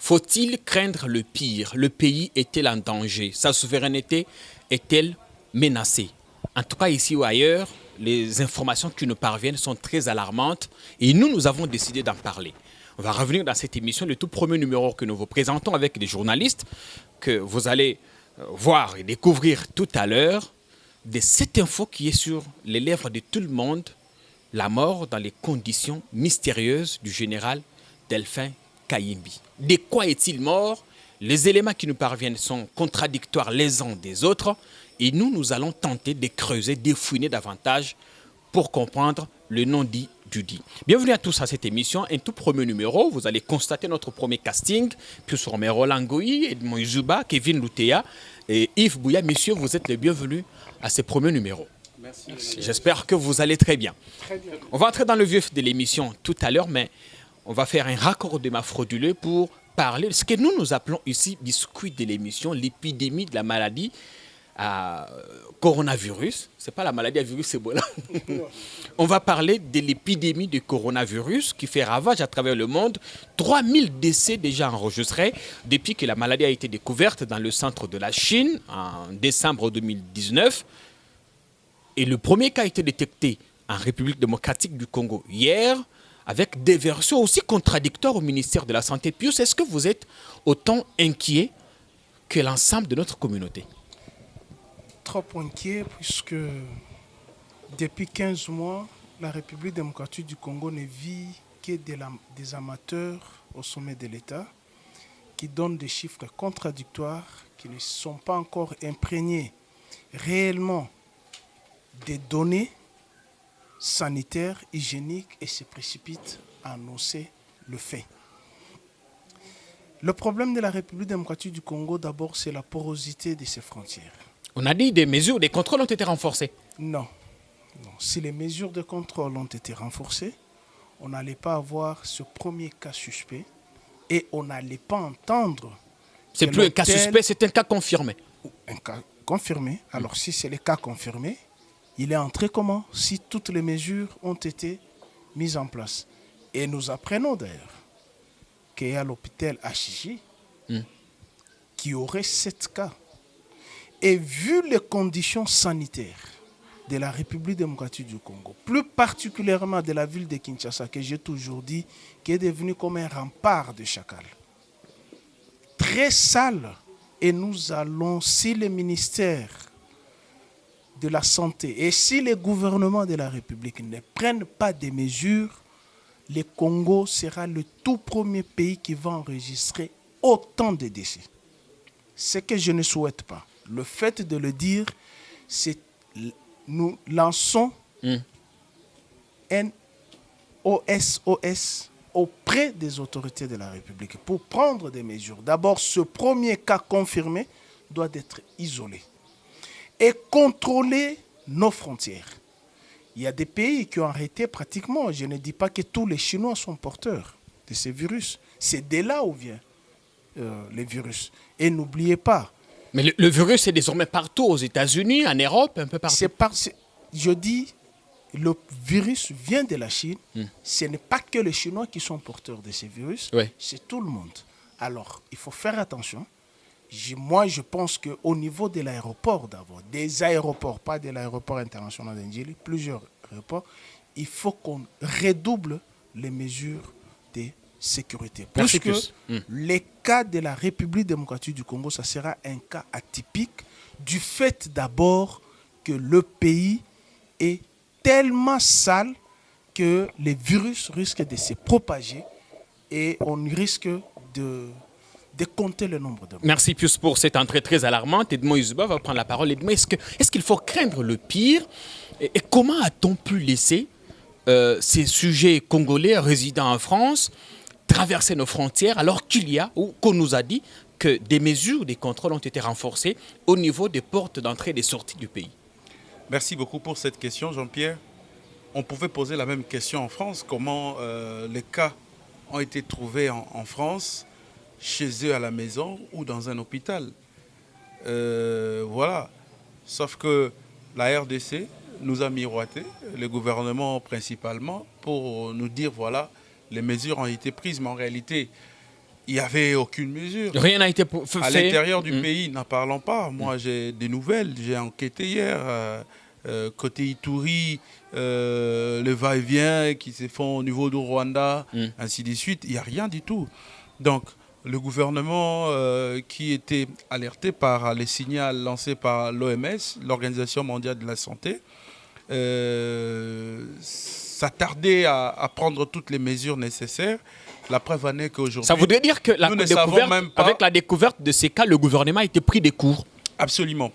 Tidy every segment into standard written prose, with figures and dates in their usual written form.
Faut-il craindre le pire? Le pays est-il en danger? Sa souveraineté est-elle menacée? En tout cas, ici ou ailleurs, les informations qui nous parviennent sont très alarmantes et nous avons décidé d'en parler. On va revenir dans cette émission, le tout premier numéro que nous vous présentons avec des journalistes que vous allez voir et découvrir tout à l'heure de cette info qui est sur les lèvres de tout le monde, la mort dans les conditions mystérieuses du général Delphin Kayimbi. De quoi est-il mort? Les éléments qui nous parviennent sont contradictoires les uns des autres et nous allons tenter de creuser, de fouiner davantage pour comprendre le non-dit du dit. Bienvenue à tous à cette émission, un tout premier numéro. Vous allez constater notre premier casting. Pius Romero Langoui, Edmond Izuba, Kevin Lutea et Yves Bouya. Messieurs, vous êtes les bienvenus à ce premier numéro. Merci. J'espère que vous allez très bien. Très bien. On va entrer dans le vif de l'émission tout à l'heure, mais on va faire un raccordement frauduleux pour parler de ce que nous appelons ici biscuit de l'émission, l'épidémie de la maladie coronavirus. Ce n'est pas la maladie à virus Ebola. On va parler de l'épidémie de coronavirus qui fait ravage à travers le monde. 3000 décès déjà enregistrés depuis que la maladie a été découverte dans le centre de la Chine en décembre 2019. Et le premier cas a été détecté en République démocratique du Congo hier, avec des versions aussi contradictoires au ministère de la Santé. Pius, est-ce que vous êtes autant inquiet que l'ensemble de notre communauté? Trop inquiet, puisque depuis 15 mois, la République démocratique du Congo ne vit que des amateurs au sommet de l'État qui donnent des chiffres contradictoires, qui ne sont pas encore imprégnés réellement des données sanitaires, hygiéniques, et se précipitent à annoncer le fait. Le problème de la République démocratique du Congo, d'abord, c'est la porosité de ses frontières. On a dit des mesures, des contrôles ont été renforcés. Non. Si les mesures de contrôle ont été renforcées, on n'allait pas avoir ce premier cas suspect et on n'allait pas entendre... C'est plus un cas suspect, c'est un cas confirmé. Un cas confirmé. Alors si c'est le cas confirmé, il est entré comment? Si toutes les mesures ont été mises en place. Et nous apprenons d'ailleurs qu'il y a l'hôpital HJ qui aurait 7 cas. Et vu les conditions sanitaires de la République démocratique du Congo, plus particulièrement de la ville de Kinshasa, que j'ai toujours dit, qui est devenue comme un rempart de chacal, très sale, et nous allons, si le ministère de la Santé et si les gouvernements de la République ne prennent pas des mesures, le Congo sera le tout premier pays qui va enregistrer autant de décès. Ce que je ne souhaite pas. Le fait de le dire, c'est nous lançons un SOS auprès des autorités de la République pour prendre des mesures. D'abord, ce premier cas confirmé doit être isolé et contrôler nos frontières. Il y a des pays qui ont arrêté pratiquement. Je ne dis pas que tous les Chinois sont porteurs de ces virus. C'est de là où vient les virus. Et n'oubliez pas, mais le virus est désormais partout, aux États-Unis, en Europe, un peu partout. Je dis, le virus vient de la Chine. Ce n'est pas que les Chinois qui sont porteurs de ces virus, c'est tout le monde. Alors, il faut faire attention. Moi, je pense qu'au niveau de l'aéroport, d'abord, des aéroports, pas de l'aéroport international d'Indjili, plusieurs aéroports, il faut qu'on redouble les mesures de sécurité. Parce que les cas de la République démocratique du Congo, ça sera un cas atypique du fait d'abord que le pays est tellement sale que les virus risquent de se propager et on risque de compter le nombre de morts. Merci Pius pour cette entrée très alarmante. Edmond Izuba va prendre la parole. Edmond, est-ce qu'il faut craindre le pire et comment a-t-on pu laisser ces sujets congolais résidant en France traverser nos frontières alors qu'il y a, ou qu'on nous a dit, que des mesures, des contrôles ont été renforcés au niveau des portes d'entrée et des sorties du pays? Merci beaucoup pour cette question, Jean-Pierre. On pouvait poser la même question en France. Comment les cas ont été trouvés en France, chez eux à la maison ou dans un hôpital? Voilà. Sauf que la RDC nous a miroité, le gouvernement principalement, pour nous dire, voilà, les mesures ont été prises. Mais en réalité, il n'y avait aucune mesure. Rien n'a été fait. À l'intérieur du pays, n'en parlons pas. Moi, j'ai des nouvelles. J'ai enquêté hier. Côté Ituri, le va-et-vient qui se font au niveau du Rwanda, ainsi de suite. Il n'y a rien du tout. Donc, le gouvernement qui était alerté par les signaux lancés par l'OMS, l'Organisation mondiale de la santé, s'attardait à prendre toutes les mesures nécessaires. La preuve en est qu'aujourd'hui... Ça voudrait dire que avec la découverte de ces cas, le gouvernement a été pris des cours. Absolument.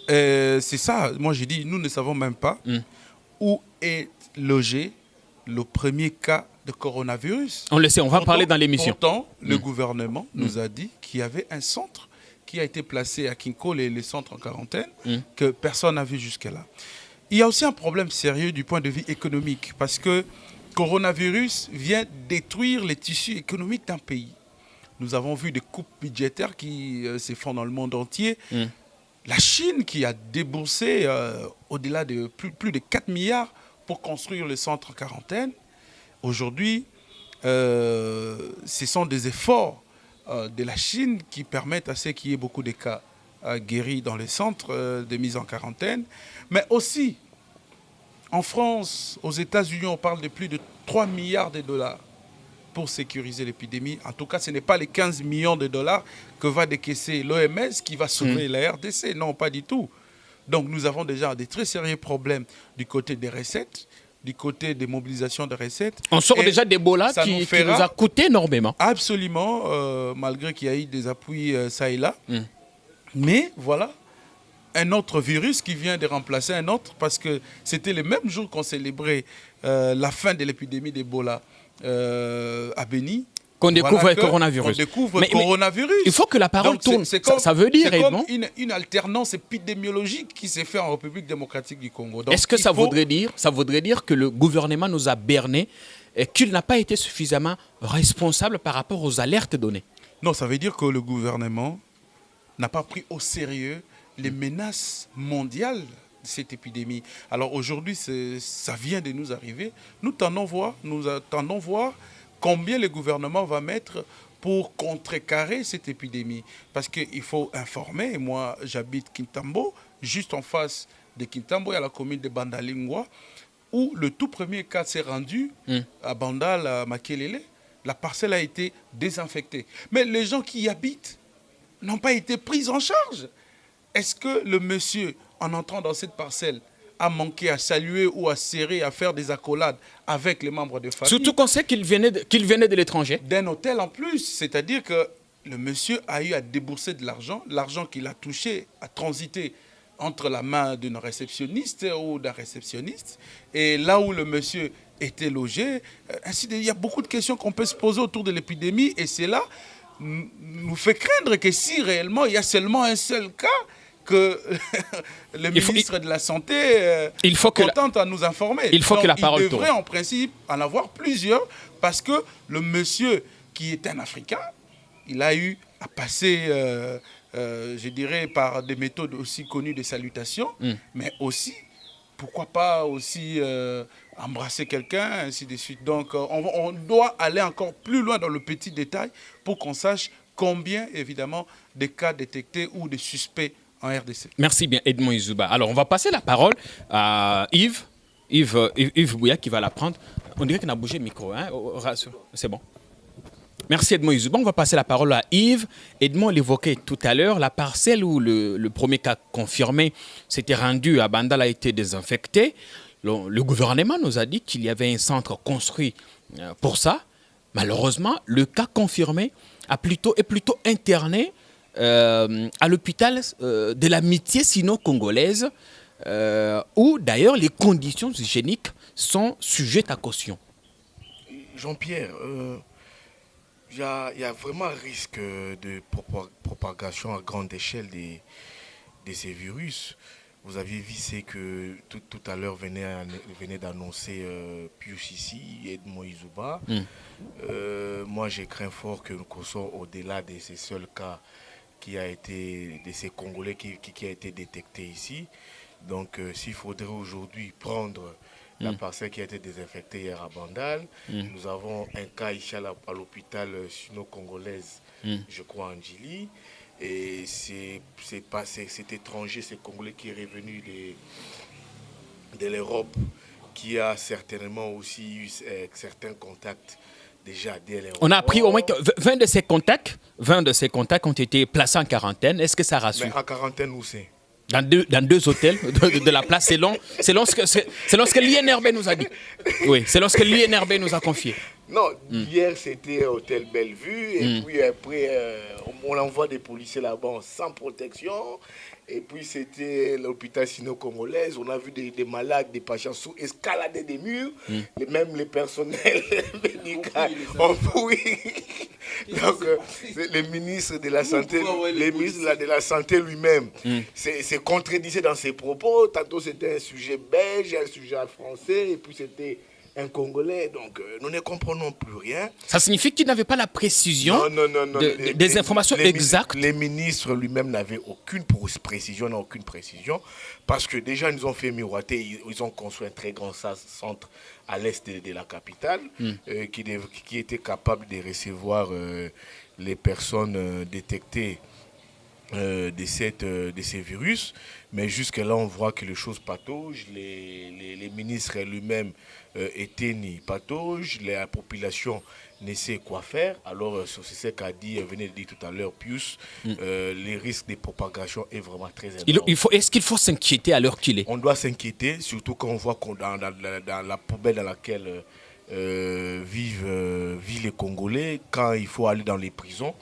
C'est ça, moi j'ai dit, nous ne savons même pas où est logé le premier cas de coronavirus. On le sait, on va parler dans l'émission. Pourtant, le gouvernement nous a dit qu'il y avait un centre qui a été placé à Kinkole et les centres en quarantaine que personne n'a vu jusque-là. Il y a aussi un problème sérieux du point de vue économique parce que coronavirus vient détruire les tissus économiques d'un pays. Nous avons vu des coupes budgétaires qui se font dans le monde entier. La Chine qui a déboursé au-delà de plus de 4 milliards pour construire le centre en quarantaine. Aujourd'hui, ce sont des efforts de la Chine qui permettent à ce qu'il y ait beaucoup de cas guéris dans les centres de mise en quarantaine. Mais aussi, en France, aux États-Unis, on parle de plus de 3 milliards de dollars pour sécuriser l'épidémie. En tout cas, ce n'est pas les 15 millions de dollars que va décaisser l'OMS qui va sauver la RDC. Non, pas du tout. Donc, nous avons déjà des très sérieux problèmes du côté des recettes, du côté des mobilisations de recettes. On sort déjà d'Ebola qui nous a coûté énormément. Absolument, malgré qu'il y a eu des appuis ça et là. Mais voilà, un autre virus qui vient de remplacer un autre parce que c'était le même jour qu'on célébrait la fin de l'épidémie d'Ebola à Béni. Qu'on découvre le coronavirus. Mais il faut que la parole tourne. Ça veut dire, Edmond, comme une alternance épidémiologique qui s'est faite en République démocratique du Congo. Est-ce que ça voudrait dire que le gouvernement nous a bernés et qu'il n'a pas été suffisamment responsable par rapport aux alertes données? Non, ça veut dire que le gouvernement n'a pas pris au sérieux les menaces mondiales de cette épidémie. Alors aujourd'hui, ça vient de nous arriver. Nous attendons voir combien le gouvernement va mettre pour contrecarrer cette épidémie. Parce qu'il faut informer. Moi, j'habite Kintambo, juste en face de Kintambo, il y a la commune de Bandalingwa, où le tout premier cas s'est rendu à Bandal, à Makelele. La parcelle a été désinfectée. Mais les gens qui y habitent n'ont pas été pris en charge. Est-ce que le monsieur, en entrant dans cette parcelle, a manqué à saluer ou à serrer, à faire des accolades avec les membres de famille? Surtout qu'on sait qu'il venait de l'étranger. D'un hôtel en plus. C'est-à-dire que le monsieur a eu à débourser de l'argent. L'argent qu'il a touché a transité entre la main d'une réceptionniste ou d'un réceptionniste. Et là où le monsieur était logé, il y a beaucoup de questions qu'on peut se poser autour de l'épidémie. Et c'est là nous fait craindre que si réellement il y a seulement un seul cas, que le ministre de la Santé contente à nous informer. Il faut que la parole tourne. Il devrait en principe en avoir plusieurs parce que le monsieur qui est un Africain, il a eu à passer, je dirais, par des méthodes aussi connues de salutation, mais aussi, pourquoi pas aussi embrasser quelqu'un, ainsi de suite. Donc, on doit aller encore plus loin dans le petit détail pour qu'on sache combien, évidemment, de cas détectés ou de suspects en RDC. Merci bien, Edmond Izuba. Alors, on va passer la parole à Yves Bouya qui va la prendre. On dirait qu'il a bougé le micro. Hein? C'est bon. Merci, Edmond Izuba. On va passer la parole à Yves. Edmond l'évoquait tout à l'heure. La parcelle où le premier cas confirmé s'était rendu à Bandal a été désinfecté. Le gouvernement nous a dit qu'il y avait un centre construit pour ça. Malheureusement, le cas confirmé est plutôt interné à l'hôpital de l'amitié sino-congolaise, où d'ailleurs les conditions hygiéniques sont sujettes à caution. Jean-Pierre, il y a vraiment un risque de propagation à grande échelle de ces virus. Vous aviez vu, c'est que tout à l'heure venait d'annoncer Pius ici, Edmond Izuba. Moi, je crains fort que nous soyons au-delà de ces seuls cas de ces Congolais qui a été détecté ici. Donc, s'il faudrait aujourd'hui prendre la parcelle qui a été désinfectée hier à Bandal. Nous avons un cas ici à l'hôpital sino-congolaise, je crois, en Djili. Et cet étranger, ce Congolais qui est revenu de l'Europe, qui a certainement aussi eu certains contacts déjà dès l'aéroport. On a appris au moins que 20 de ces contacts ont été placés en quarantaine. Est-ce que ça rassure? Mais en quarantaine, où c'est? Dans deux hôtels de la place, selon ce que l'INRB nous a dit. Oui, selon ce que l'INRB nous a confié. Non, hier c'était Hôtel Bellevue, et puis après on envoie des policiers là-bas sans protection, et puis c'était l'hôpital sino-congolaise, on a vu des malades, des patients sous escalader des murs, même les personnels médicaux ont fouillé. Donc le ministre de la Santé, de la Santé lui-même, c'est contredisait dans ses propos. Tantôt c'était un sujet belge, un sujet français, et puis c'était un Congolais, donc nous ne comprenons plus rien. Ça signifie qu'il n'avait pas la précision des informations exactes. Les ministres lui-même n'avaient aucune précision, parce que déjà ils nous ont fait miroiter, ils ont construit un très grand centre à l'est de la capitale, qui était capable de recevoir les personnes détectées de ces virus. Mais jusque-là, on voit que les choses pataugent. Les ministres lui-même étaient ni patauges. La population ne sait quoi faire. Alors, c'est ce qu'a dit, venez de dire tout à l'heure, Pius, les risques de propagation est vraiment très énorme. Est-ce qu'il faut s'inquiéter à l'heure qu'il est? On doit s'inquiéter, surtout quand on voit dans la poubelle dans laquelle vivent les Congolais, quand il faut aller dans les prisons.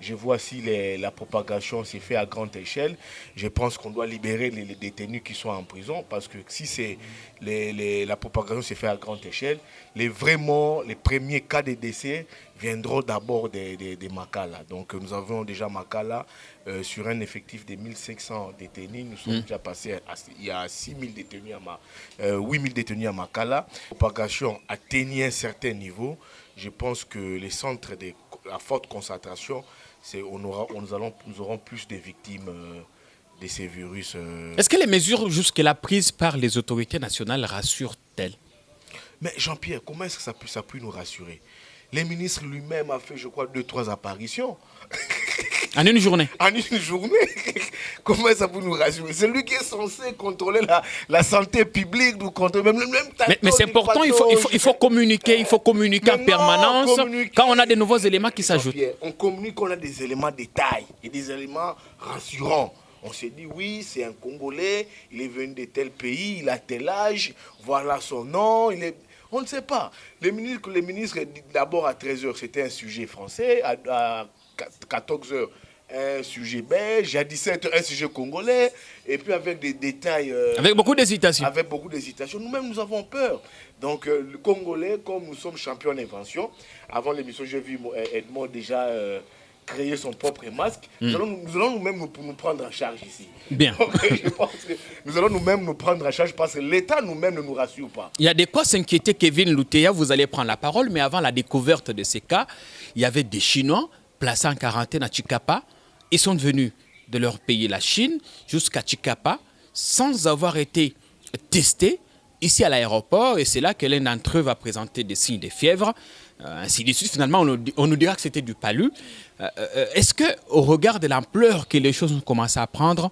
Je vois si la propagation s'est faite à grande échelle. Je pense qu'on doit libérer les détenus qui sont en prison, parce que si la propagation s'est faite à grande échelle, les premiers cas de décès viendront d'abord des Makala. Donc nous avons déjà Makala sur un effectif de 1500 détenus. Nous sommes déjà passés, il y a 6000 détenus 8000 détenus à Makala. La propagation atteignait un certain niveau. Je pense que les centres de la forte concentration, nous aurons plus de victimes de ces virus. Est-ce que les mesures jusque-là prises par les autorités nationales rassurent-elles? Mais Jean-Pierre, comment est-ce que ça peut nous rassurer? Les ministres lui-même a fait, je crois, 2-3 apparitions. En une journée? En une journée. Comment ça peut nous rassurer? C'est lui qui est censé contrôler la santé publique, nous contrôler même mais c'est important, il faut communiquer, en permanence quand on a de nouveaux éléments qui s'ajoutent. On communique, on a des éléments de détail et des éléments rassurants. On s'est dit, oui, c'est un Congolais, il est venu de tel pays, il a tel âge, voilà son nom, on ne sait pas. Les ministres d'abord à 13h, c'était un sujet français, à 14h, un sujet belge, à 17h, un sujet congolais, et puis avec des détails... avec beaucoup d'hésitation. Avec beaucoup d'hésitation. Nous-mêmes, nous avons peur. Donc, le Congolais, comme nous sommes champions d'invention, avant l'émission, j'ai vu Edmond déjà... créer son propre masque, nous allons nous-mêmes nous prendre en charge ici. Bien. Donc, je pense que nous allons nous-mêmes nous prendre en charge parce que l'État nous-mêmes ne nous rassure pas. Il y a de quoi s'inquiéter, Kevin Lutea, vous allez prendre la parole, mais avant la découverte de ces cas, il y avait des Chinois placés en quarantaine à Chikapa. Ils sont venus de leur pays, la Chine, jusqu'à Chikapa, sans avoir été testés ici à l'aéroport, et c'est là que l'un d'entre eux va présenter des signes de fièvre. Ainsi de suite, finalement, on nous dira que c'était du palu. Est-ce que, au regard de l'ampleur que les choses ont commencé à prendre,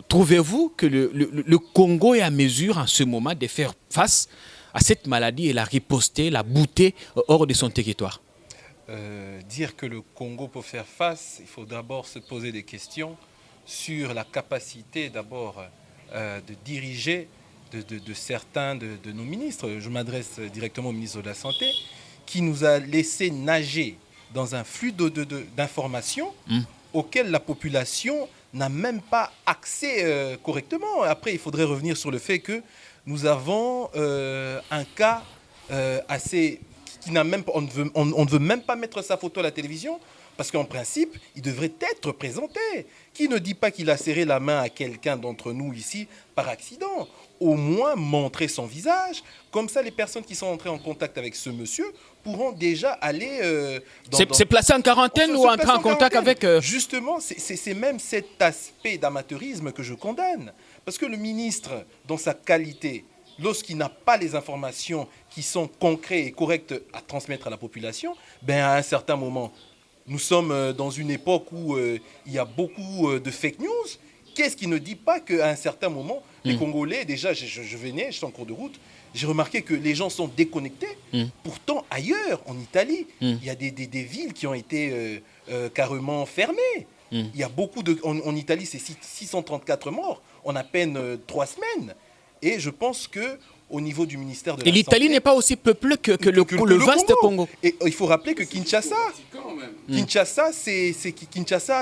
trouvez-vous que le Congo est à mesure en ce moment de faire face à cette maladie et la riposter, la bouter hors de son territoire? Dire que le Congo peut faire face, il faut d'abord se poser des questions sur la capacité d'abord de diriger de certains de nos ministres. Je m'adresse directement au ministre de la Santé, qui nous a laissé nager dans un flux d'informations auquel la population n'a même pas accès correctement. Après, il faudrait revenir sur le fait que nous avons un cas assez... qui n'a même pas, on ne veut même pas mettre sa photo à la télévision, parce qu'en principe, il devrait être présenté. Qui ne dit pas qu'il a serré la main à quelqu'un d'entre nous ici par accident? Au moins montrer son visage. Comme ça, les personnes qui sont entrées en contact avec ce monsieur pourront déjà aller... c'est placé en quarantaine ou entrer en contact avec... Justement, c'est même cet aspect d'amateurisme que je condamne. Parce que le ministre, dans sa qualité lorsqu'il n'a pas les informations qui sont concrètes et correctes à transmettre à la population, ben à un certain moment, nous sommes dans une époque où il y a beaucoup de fake news. Qu'est-ce qui ne dit pas qu'à un certain moment, les Congolais, déjà, je venais, je suis en cours de route, j'ai remarqué que les gens sont déconnectés. Pourtant, ailleurs, en Italie, il y a des villes qui ont été carrément fermées. Il y a beaucoup de... En Italie, c'est 634 morts en à peine 3 semaines. Et je pense qu'au niveau du ministère de la Santé... Et l'Italie n'est pas aussi peuplée que le vaste Congo. Et il faut rappeler que Kinshasa,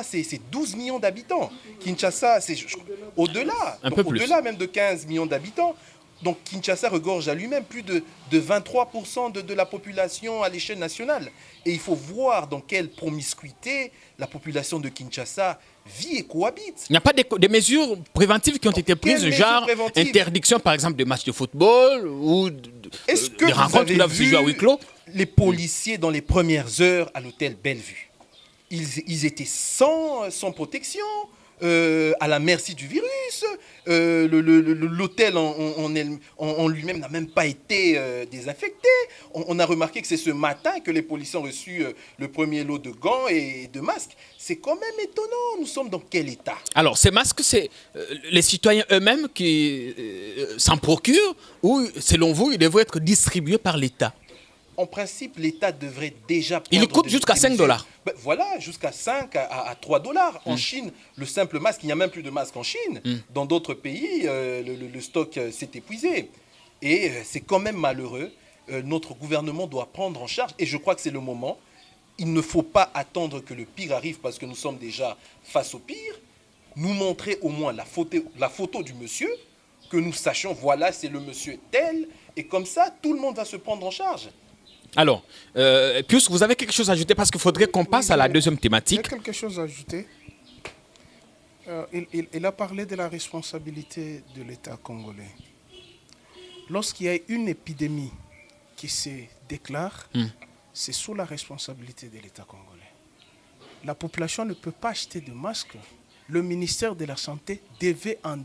c'est 12 millions d'habitants. Kinshasa, c'est au-delà. Un peu plus. Au-delà même de 15 millions d'habitants. Donc Kinshasa regorge à lui-même plus de 23% de la population à l'échelle nationale. Et il faut voir dans quelle promiscuité la population de Kinshasa vit et cohabite. Il n'y a pas des mesures préventives qui ont été prises, genre interdiction par exemple de matchs de football ou des rencontres qui doivent se jouer à huis clos? Les policiers dans les premières heures à l'hôtel Bellevue, ils étaient sans protection, à la merci du virus. L'hôtel en lui-même n'a même pas été désinfecté. On a remarqué que c'est ce matin que les policiers ont reçu le premier lot de gants et de masques. C'est quand même étonnant. Nous sommes dans quel état? Alors, ces masques, c'est les citoyens eux-mêmes qui s'en procurent ou, selon vous, ils devraient être distribués par l'État? En principe, l'État devrait déjà prendre... Il coûte jusqu'à $5. Ben voilà, jusqu'à 5 à $3. En Chine, le simple masque, il n'y a même plus de masque en Chine. Dans d'autres pays, le stock s'est épuisé. Et c'est quand même malheureux. Notre gouvernement doit prendre en charge, et je crois que c'est le moment. Il ne faut pas attendre que le pire arrive parce que nous sommes déjà face au pire. Nous montrer au moins la photo du monsieur, que nous sachions, voilà, c'est le monsieur tel. Et comme ça, tout le monde va se prendre en charge. Alors, Pius, vous avez quelque chose à ajouter parce qu'il faudrait qu'on passe à la deuxième thématique. Il y a quelque chose à ajouter. Il a parlé de la responsabilité de l'État congolais. Lorsqu'il y a une épidémie qui se déclare, c'est sous la responsabilité de l'État congolais. La population ne peut pas acheter de masques. Le ministère de la Santé devait en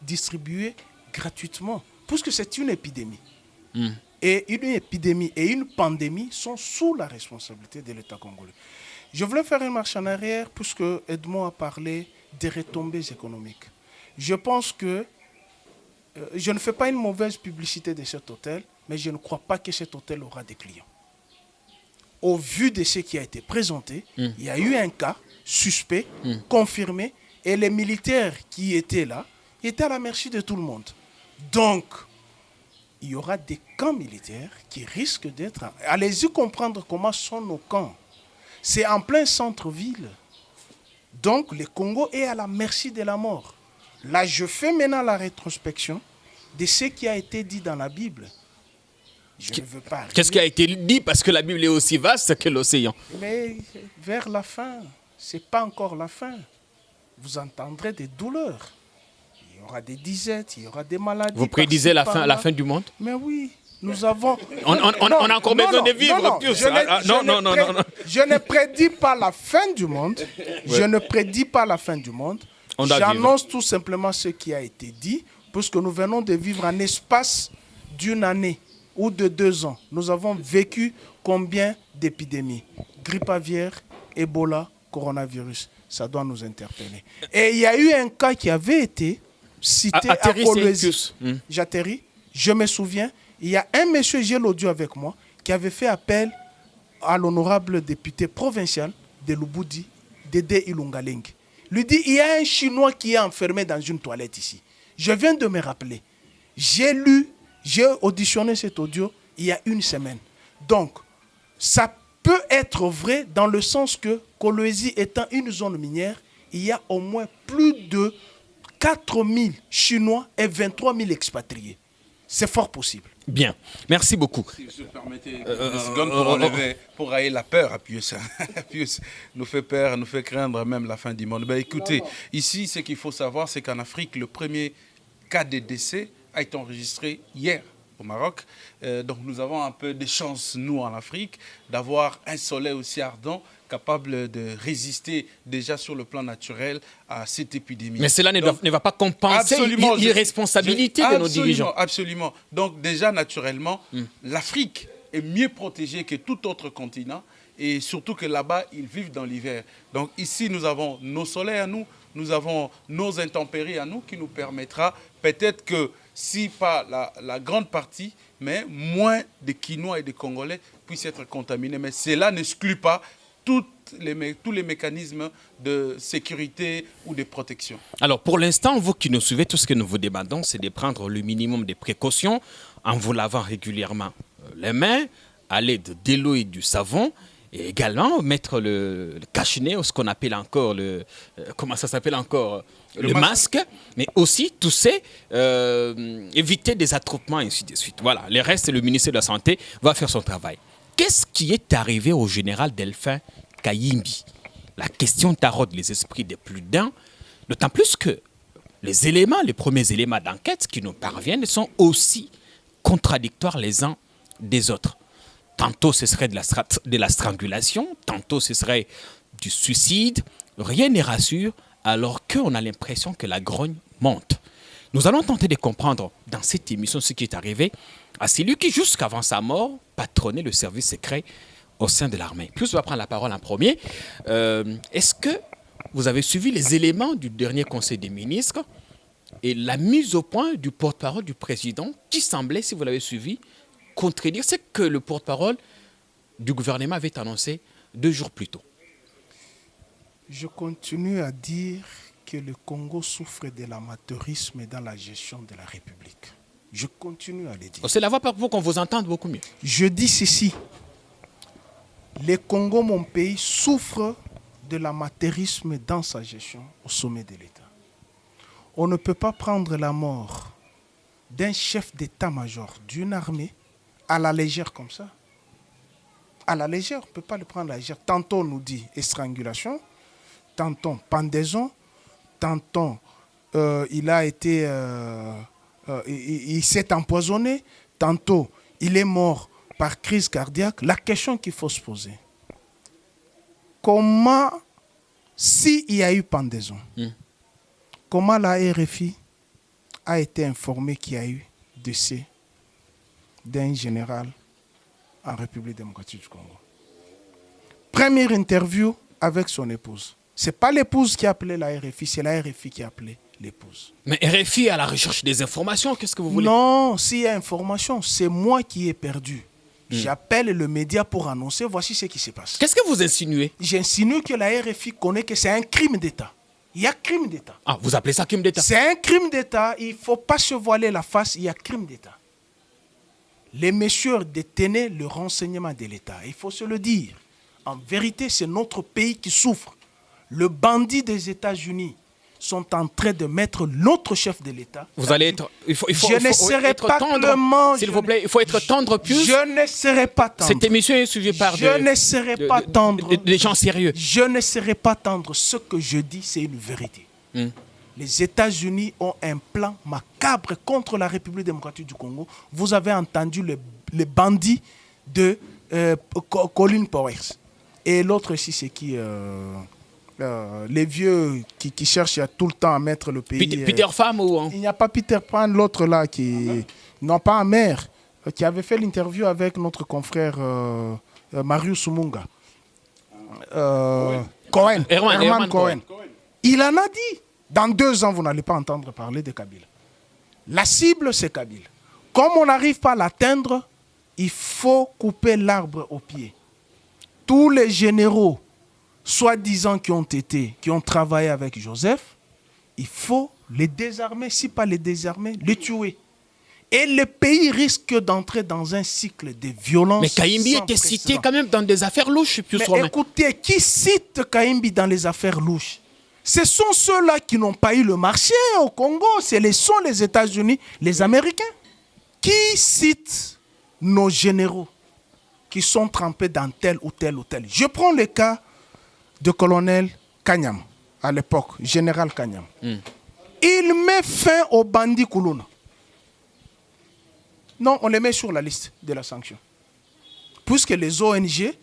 distribuer gratuitement, puisque c'est une épidémie. Et une épidémie et une pandémie sont sous la responsabilité de l'État congolais. Je voulais faire une marche en arrière puisque Edmond a parlé des retombées économiques. Je pense que je ne fais pas une mauvaise publicité de cet hôtel, mais je ne crois pas que cet hôtel aura des clients. Au vu de ce qui a été présenté, il y a eu un cas suspect, confirmé, et les militaires qui étaient là étaient à la merci de tout le monde. Donc, il y aura des camps militaires qui risquent d'être... Allez-y comprendre comment sont nos camps. C'est en plein centre-ville. Donc, le Congo est à la merci de la mort. Là, je fais maintenant la rétrospection de ce qui a été dit dans la Bible. Je ne veux pas... Qu'est-ce qui a été dit? Parce que la Bible est aussi vaste que l'océan. Mais vers la fin, ce n'est pas encore la fin. Vous entendrez des douleurs. Il y aura des disettes, il y aura des maladies. Vous prédisez la fin du monde? Mais oui, nous avons... On a encore besoin de vivre. Non. Je ne prédis pas la fin du monde. Je ne prédis pas la fin du monde. J'annonce tout simplement ce qui a été dit, puisque nous venons de vivre un espace d'une année ou de 2 ans. Nous avons vécu combien d'épidémies? Grippe aviaire, Ebola, coronavirus. Ça doit nous interpeller. Et il y a eu un cas qui avait été cité à Kolwezi. J'atterris, je me souviens, il y a un monsieur, j'ai l'audio avec moi, qui avait fait appel à l'honorable député provincial de Lubudi, Dédé Ilungaleng. Lui dit, il y a un Chinois qui est enfermé dans une toilette ici. Je viens de me rappeler. J'ai auditionné cet audio il y a 1 semaine. Donc, ça peut être vrai dans le sens que Kolwezi étant une zone minière, il y a au moins plus de 4000 Chinois et 23 000 expatriés. C'est fort possible. Bien, merci beaucoup. Si vous permettez une seconde pour railler la peur à Pius. Pius nous fait peur, nous fait craindre même la fin du monde. Ben, écoutez, ici, ce qu'il faut savoir, c'est qu'en Afrique, le premier cas de décès a été enregistré hier, au Maroc. Donc nous avons un peu de chance, nous, en Afrique, d'avoir un soleil aussi ardent, capable de résister déjà sur le plan naturel à cette épidémie. Mais cela ne va pas compenser l'irresponsabilité de nos dirigeants. Absolument. Donc déjà, naturellement, l'Afrique est mieux protégée que tout autre continent. Et surtout que là-bas, ils vivent dans l'hiver. Donc ici, nous avons nos soleils à nous, nous avons nos intempéries à nous qui nous permettra peut-être que, si pas la grande partie, mais moins de Quinois et de Congolais puissent être contaminés. Mais cela n'exclut pas tous les mécanismes de sécurité ou de protection. Alors pour l'instant, vous qui nous suivez, tout ce que nous vous demandons, c'est de prendre le minimum de précautions en vous lavant régulièrement les mains à l'aide de l'eau et du savon. Et également mettre le cache-nez, ou ce qu'on appelle encore le masque, mais aussi tousser, éviter des attroupements et ainsi de suite. Voilà, le reste, le ministère de la Santé va faire son travail. Qu'est-ce qui est arrivé au général Delphin Kayimbi? La question taraude les esprits des plus d'un, d'autant plus que les premiers éléments d'enquête qui nous parviennent sont aussi contradictoires les uns des autres. Tantôt ce serait de la strangulation, tantôt ce serait du suicide. Rien ne rassure alors qu'on a l'impression que la grogne monte. Nous allons tenter de comprendre dans cette émission ce qui est arrivé à celui qui, jusqu'avant sa mort, patronnait le service secret au sein de l'armée. Plus on va prendre la parole en premier. Est-ce que vous avez suivi les éléments du dernier Conseil des ministres et la mise au point du porte-parole du président qui semblait, si vous l'avez suivi, contredire ce que le porte-parole du gouvernement avait annoncé 2 jours plus tôt? Je continue à dire que le Congo souffre de l'amateurisme dans la gestion de la République. Je continue à le dire. C'est la voix pour qu'on vous entende beaucoup mieux. Je dis ceci. Le Congo, mon pays, souffre de l'amateurisme dans sa gestion au sommet de l'État. On ne peut pas prendre la mort d'un chef d'état-major d'une armée à la légère comme ça. À la légère, on ne peut pas le prendre à la légère. Tantôt on nous dit estrangulation, tantôt pendaison, tantôt il s'est empoisonné, tantôt il est mort par crise cardiaque. La question qu'il faut se poser, comment, s'il y a eu pendaison, comment la RFI a été informée qu'il y a eu décès d'un général en République démocratique du Congo? Première interview avec son épouse. Ce n'est pas l'épouse qui a appelé la RFI, c'est la RFI qui a appelé l'épouse. Mais RFI à la recherche des informations, qu'est-ce que vous voulez? Non, s'il y a information, c'est moi qui ai perdu. J'appelle le média pour annoncer, voici ce qui se passe. Qu'est-ce que vous insinuez? J'insinue que la RFI connaît que c'est un crime d'État. Il y a crime d'État. Ah, vous appelez ça crime d'État? C'est un crime d'État, il ne faut pas se voiler la face, il y a crime d'État. Les messieurs détenaient le renseignement de l'État. Il faut se le dire. En vérité, c'est notre pays qui souffre. Le bandit des États-Unis sont en train de mettre notre chef de l'État. Vous allez être... Je ne serai pas tendre. S'il vous plaît, il faut être tendre plus. Je ne serai pas tendre. Cette émission est suivie par Je ne serai pas tendre. Des gens sérieux. Je ne serai pas tendre. Ce que je dis, c'est une vérité. Les États-Unis ont un plan macabre contre la République démocratique du Congo. Vous avez entendu les bandits de Colin Powers. Et l'autre ici, c'est qui les vieux qui cherchent tout le temps à mettre le pays... Peter Pham ou... Il n'y a pas Peter Pan, l'autre là, qui... Non, pas un maire, qui avait fait l'interview avec notre confrère Marius Munga. Cohen. Herman Cohen. Il en a dit. Dans 2 ans, vous n'allez pas entendre parler de Kabila. La cible, c'est Kabila. Comme on n'arrive pas à l'atteindre, il faut couper l'arbre au pied. Tous les généraux, soi-disant qui ont travaillé avec Joseph, il faut les désarmer, si pas les désarmer, les tuer. Et le pays risque d'entrer dans un cycle de violence. Mais Kayimbi était cité quand même dans des affaires louches. Mais écoutez, qui cite Kayimbi dans les affaires louches? Ce sont ceux-là qui n'ont pas eu le marché au Congo. Ce sont les États-Unis, les Américains. Qui cite nos généraux qui sont trempés dans tel ou tel ou tel? Je prends le cas de colonel Kanyam, à l'époque, général Kanyam. Il met fin au bandit Koulouna. Non, on les met sur la liste de la sanction. Puisque les ONG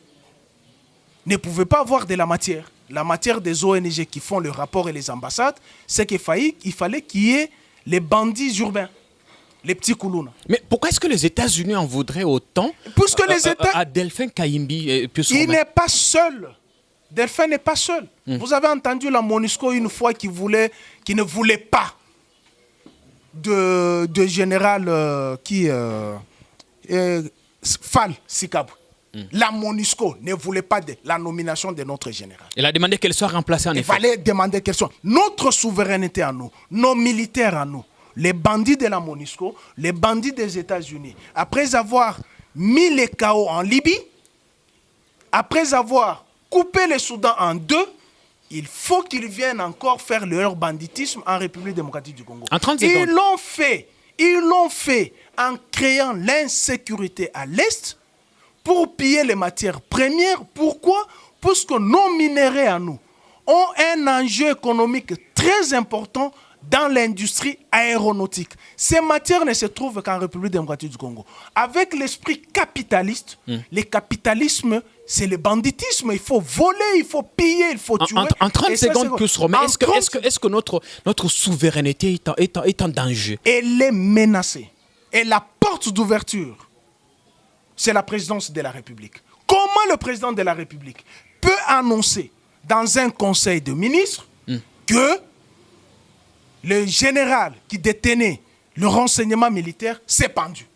ne pouvaient pas avoir de la matière. La matière des ONG qui font le rapport et les ambassades, c'est qu'il fallait qu'il y ait les bandits urbains, les petits koulouna. Mais pourquoi est-ce que les États-Unis en voudraient autant Puisque les États... à Delphin Kayimbi Il n'est pas seul. Delphin n'est pas seul. Vous avez entendu la MONUSCO une fois qui ne voulait pas de général Fall Sikabou. La MONUSCO ne voulait pas de la nomination de notre général. Il a demandé qu'elle soit remplacée en effet. Il fallait demander qu'elle soit. Notre souveraineté à nous, nos militaires à nous, les bandits de la MONUSCO, les bandits des États-Unis, après avoir mis les chaos en Libye, après avoir coupé le Soudan en deux, il faut qu'ils viennent encore faire leur banditisme en République démocratique du Congo. En 30 secondes. Ils l'ont fait en créant l'insécurité à l'Est pour piller les matières premières. Pourquoi? Parce que nos minéraux à nous ont un enjeu économique très important dans l'industrie aéronautique. Ces matières ne se trouvent qu'en République démocratique du Congo. Avec l'esprit capitaliste, le capitalisme, c'est le banditisme. Il faut voler, il faut piller, il faut tuer. En 30 secondes plus, Romain, est-ce que notre souveraineté est en danger? Elle est menacée. Et la porte d'ouverture, c'est la présidence de la République. Comment le président de la République peut annoncer dans un conseil de ministres que le général qui détenait le renseignement militaire s'est pendu?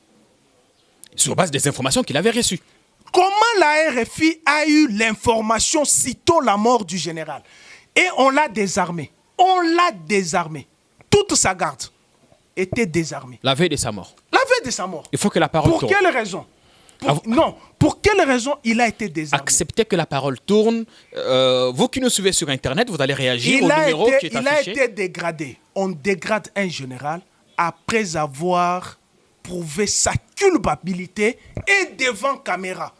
Sur base des informations qu'il avait reçues. Comment la RFI a eu l'information sitôt la mort du général? Et on l'a désarmé. Toute sa garde était désarmée. La veille de sa mort. La veille de sa mort. Il faut que la parole tourne. Pour quelle raison? Pour quelle raison il a été désarmé? Acceptez que la parole tourne. Vous qui nous suivez sur Internet, vous allez réagir au numéro qui est affiché. Il a été dégradé. On dégrade un général après avoir prouvé sa culpabilité et devant caméra.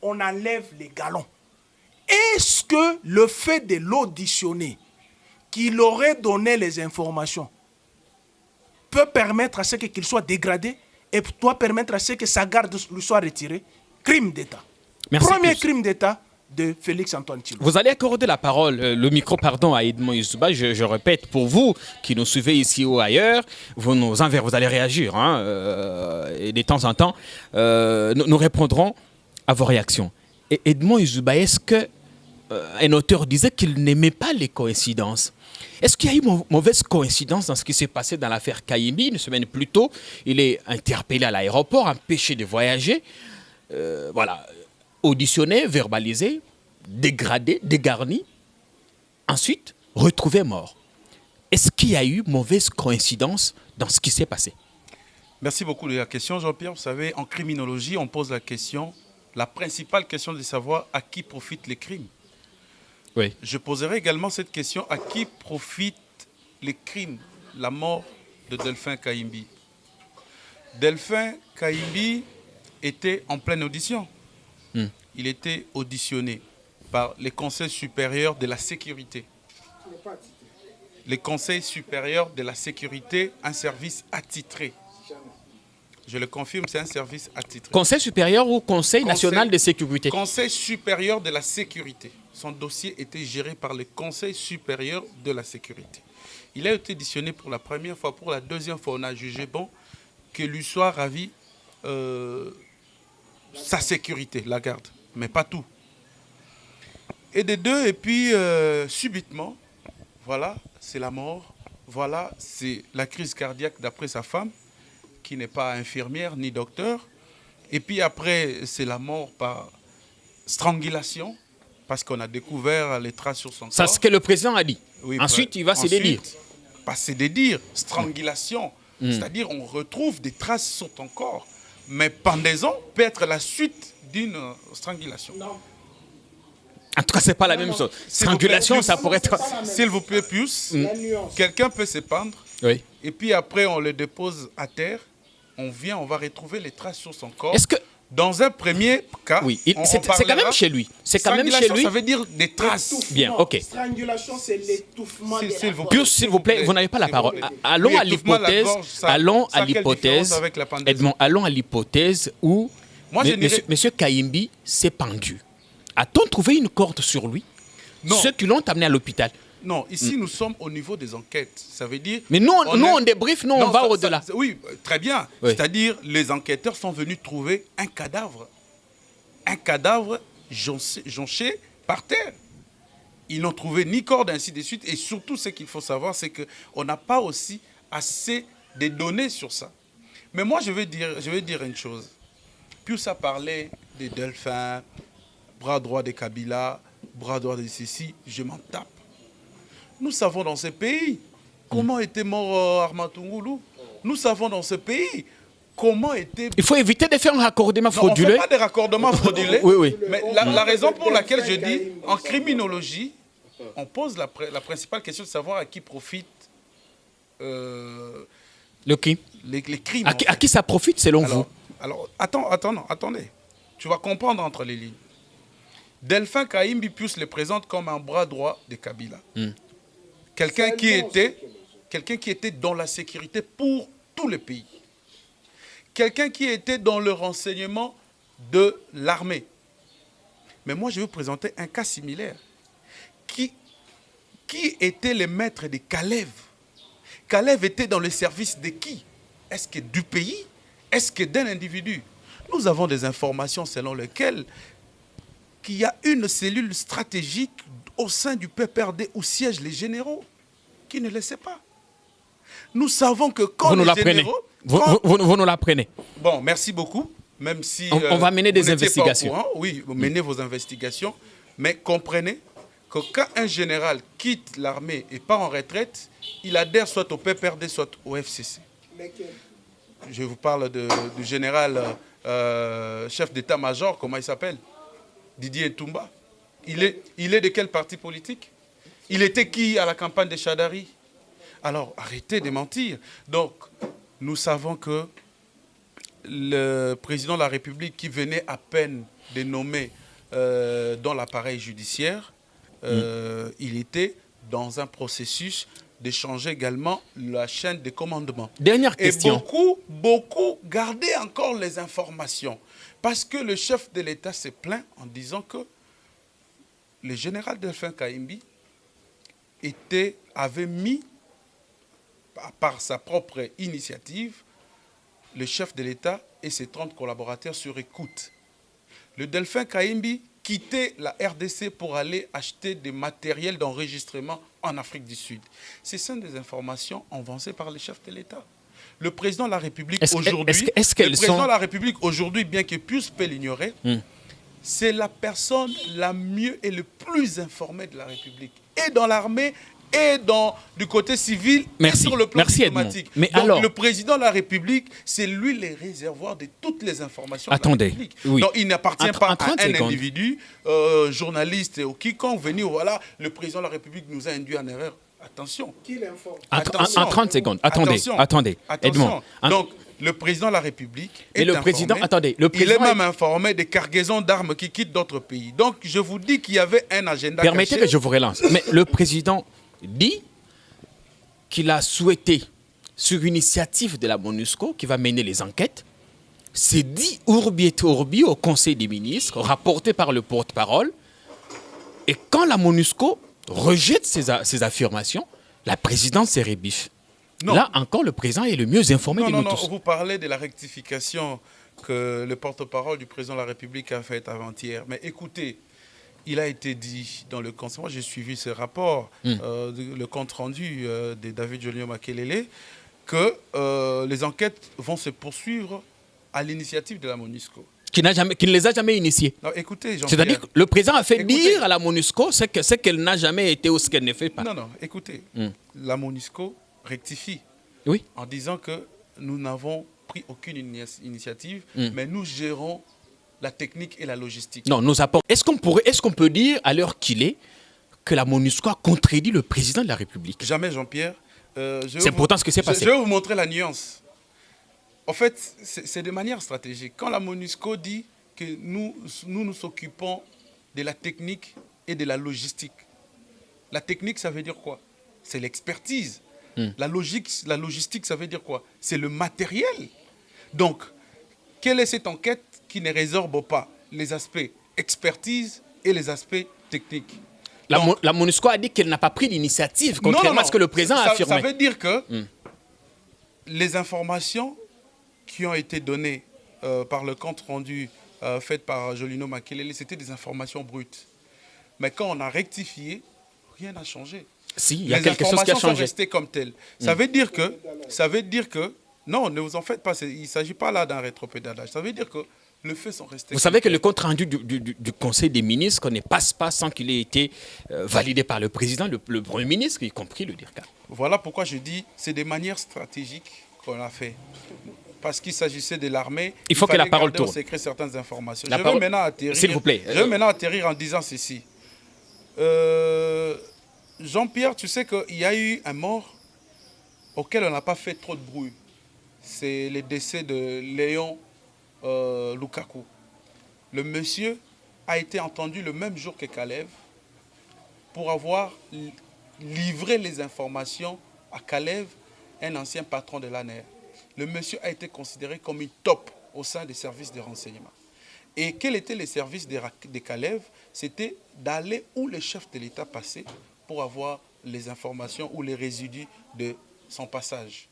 On enlève les galons. Est-ce que le fait de l'auditionner, qu'il aurait donné les informations, peut permettre à ce qu'il soit dégradé et doit permettre à ce que sa garde lui soit retirée? Crime d'État. Premier crime d'État de Félix-Antoine Tshilombo. Vous allez accorder la parole, le micro, à Edmond Yuzouba. Je répète, pour vous qui nous suivez ici ou ailleurs, vous allez réagir. Et de temps en temps, nous répondrons à vos réactions. Et Edmond Yuzouba, est-ce que un auteur disait qu'il n'aimait pas les coïncidences? Est-ce qu'il y a eu mauvaise coïncidence dans ce qui s'est passé dans l'affaire Kayimbi? Une semaine plus tôt, il est interpellé à l'aéroport, empêché de voyager. Auditionné, verbalisé, dégradé, dégarni. Ensuite, retrouvé mort. Est-ce qu'il y a eu mauvaise coïncidence dans ce qui s'est passé? Merci beaucoup de la question, Jean-Pierre. Vous savez, en criminologie, on pose la principale question de savoir à qui profitent les crimes. Oui. Je poserai également cette question: à qui profitent les crimes, la mort de Delphin Kayimbi? Delphin Kayimbi était en pleine audition. Il était auditionné par les conseils supérieurs de la sécurité. Les conseils supérieurs de la sécurité, un service attitré. Je le confirme, c'est un service attitré. Conseil supérieur ou Conseil national de sécurité? Conseil supérieur de la sécurité. Son dossier était géré par le Conseil supérieur de la sécurité. Il a été auditionné pour la première fois. Pour la deuxième fois, on a jugé bon que lui soit ravi sa sécurité, la garde, mais pas tout. Et puis subitement, voilà, c'est la mort. Voilà, c'est la crise cardiaque d'après sa femme, qui n'est pas infirmière ni docteur. Et puis après, c'est la mort par strangulation, parce qu'on a découvert les traces sur son corps. C'est ce que le président a dit. Oui, ensuite, il va se dédire. Pas se dédire, strangulation. C'est-à-dire, on retrouve des traces sur ton corps. Mais pendaison peut être la suite d'une strangulation. Non. En tout cas, ce n'est pas la même chose. Strangulation, ça pourrait être... S'il vous plaît, plus, quelqu'un peut se pendre. Oui. Et puis après, on le dépose à terre. On va retrouver les traces sur son corps. Est-ce que Dans un premier cas, Oui, on c'est quand même parlera- chez lui. C'est quand même chez Strangulation, lui. ça veut dire des traces. Bien, ok. Strangulation, c'est l'étouffement de S'il la vous gorge. plaît. Pius, s'il vous plaît, vous n'avez pas la S'il vous parole. plaît. Allons Oui, à étouffement de la l'hypothèse. gorge, ça- Allons ça a à quelle l'hypothèse. différence avec la pendaison? Edmond, allons à l'hypothèse où Moi, je dirais- monsieur Kayimbi s'est pendu. A-t-on trouvé une corde sur lui? Non. Ceux qui l'ont amené à l'hôpital. Non, ici, nous sommes au niveau des enquêtes. Ça veut dire... Mais nous, on débrief, nous, on Non, va ça- au-delà. Oui, très bien. Oui. C'est-à-dire, les enquêteurs sont venus trouver un cadavre. Un cadavre jonché par terre. Ils n'ont trouvé ni corde, ainsi de suite. Et surtout, ce qu'il faut savoir, c'est qu'on n'a pas aussi assez de données sur ça. Mais moi, je vais dire une chose. Pius a parlé des Delphins, bras droit des Kabila, bras droit de ceci, je m'en tape. Nous savons dans ce pays comment était mort Armatungulu. Nous savons dans ce pays comment était... Il faut éviter de faire un raccordement Non, on ne fait frauduleux. pas des raccordements frauduleux. Oui, oui. Mais la raison pour laquelle je dis, en criminologie, on pose la principale question de savoir à qui profitent Le crime. les crimes. À qui ça profite selon vous? Alors, attendez. Tu vas comprendre entre les lignes. Delphin Kayimbi Pius le présente comme un bras droit de Kabila. Quelqu'un qui était dans la sécurité pour tout le pays. Quelqu'un qui était dans le renseignement de l'armée. Mais moi, je vais vous présenter un cas similaire. Qui était le maître de Kalev? Kalev était dans le service de qui? Est-ce que du pays? Est-ce que d'un individu? Nous avons des informations selon lesquelles qu'il y a une cellule stratégique au sein du PPRD où siègent les généraux. Qui ne le sait pas? Nous savons que quand Vous nous les l'apprenez. généraux... Vous nous l'apprenez. Bon, merci beaucoup. Même si On va mener vous des n'étiez investigations. pas au courant, oui, vous menez vos investigations. Mais comprenez que quand un général quitte l'armée et part en retraite, il adhère soit au PPRD, soit au FCC. Je vous parle du général chef d'état-major, comment il s'appelle? Didier Ntumba. Il est de quel parti politique? Il était qui à la campagne de Chadari? Alors, arrêtez de mentir. Donc, nous savons que le président de la République qui venait à peine de nommer dans l'appareil judiciaire, il était dans un processus de changer également la chaîne de commandement. Dernière question. Et beaucoup gardaient encore les informations. Parce que le chef de l'État s'est plaint en disant que le général Delphin Kayimbi avait mis, par sa propre initiative, le chef de l'État et ses 30 collaborateurs sur écoute. Le Delphin Kayimbi quittait la RDC pour aller acheter des matériels d'enregistrement en Afrique du Sud. Ce sont des informations avancées par le chef de l'État. Le président de la République aujourd'hui, bien que Pius peut l'ignorer, c'est la personne la mieux et le plus informée de la République. Et dans l'armée, et du côté civil, et sur le plan diplomatique. Mais donc alors, le président de la République, c'est lui le réservoir de toutes les informations de la République. Oui. Donc il n'appartient pas à un secondes. individu, journaliste ou quiconque venir, voilà, le président de la République nous a induit en erreur. Attention. Qui l'informe? En 30 secondes. Attendez. Edmond. Donc, le président de la République est Mais le informé. président, attendez, le Il président est même informé des cargaisons d'armes qui quittent d'autres pays. Donc, je vous dis qu'il y avait un agenda Permettez caché. que je vous relance. Mais le président dit qu'il a souhaité, sur initiative de la MONUSCO, qui va mener les enquêtes, c'est dit urbi et orbi au Conseil des ministres, rapporté par le porte-parole. Et quand la MONUSCO rejette ces affirmations, la présidence se rébiffe. Non. Là encore, le président est le mieux informé de nous Non, tous. vous parlez de la rectification que le porte-parole du président de la République a faite avant-hier. Mais écoutez, il a été dit dans le compte. Moi, j'ai suivi ce rapport, le compte rendu de David Jolio Makelele, que les enquêtes vont se poursuivre à l'initiative de la MONUSCO. Qui ne les a jamais initiés. Non, écoutez, Jean-Pierre. C'est-à-dire que le président a fait Écoutez. dire à la MONUSCO ce qu'elle n'a jamais été ou ce qu'elle ne fait pas. Non, écoutez, la MONUSCO rectifie Oui. en disant que nous n'avons pris aucune initiative, mais nous gérons la technique et la logistique. Non, nous apportons. Est-ce qu'on peut dire, à l'heure qu'il est, que la MONUSCO a contredit le président de la République? Jamais, Jean-Pierre. C'est pourtant ce que s'est passé. Je vais vous montrer la nuance. En fait, c'est de manière stratégique. Quand la MONUSCO dit que nous occupons de la technique et de la logistique. La technique, ça veut dire quoi? C'est l'expertise. La logistique, ça veut dire quoi? C'est le matériel. Donc, quelle est cette enquête qui ne résorbe pas les aspects expertise et les aspects techniques? La MONUSCO a dit qu'elle n'a pas pris l'initiative, contrairement à ce que le président a affirmé. Ça veut dire que les informations qui ont été données par le compte rendu fait par Jolino Makelele, c'était des informations brutes. Mais quand on a rectifié, rien n'a changé. Si, il y a quelque chose qui a changé. Les informations sont restées comme telles. Ça veut dire que, non, ne vous en faites pas, il ne s'agit pas là d'un rétropédalage. Ça veut dire que les faits sont restés. Vous savez que le compte rendu du Conseil des ministres ne passe pas sans qu'il ait été validé par le président, le Premier ministre, y compris le DIRCA. Voilà pourquoi je dis c'est des manières stratégiques qu'on a fait. Parce qu'il s'agissait de l'armée, il faut que la parole tourne. On secret certaines informations. Je veux maintenant atterrir. S'il vous plaît. Je veux maintenant atterrir en disant ceci. Jean-Pierre, tu sais qu'il y a eu un mort auquel on n'a pas fait trop de bruit. C'est le décès de Léon Lukaku. Le monsieur a été entendu le même jour que Kalev pour avoir livré les informations à Kalev, un ancien patron de l'ANR. Le monsieur a été considéré comme une top au sein des services de renseignement. Et quels étaient les services de Kalev? C'était d'aller où le chef de l'État passait pour avoir les informations ou les résidus de son passage.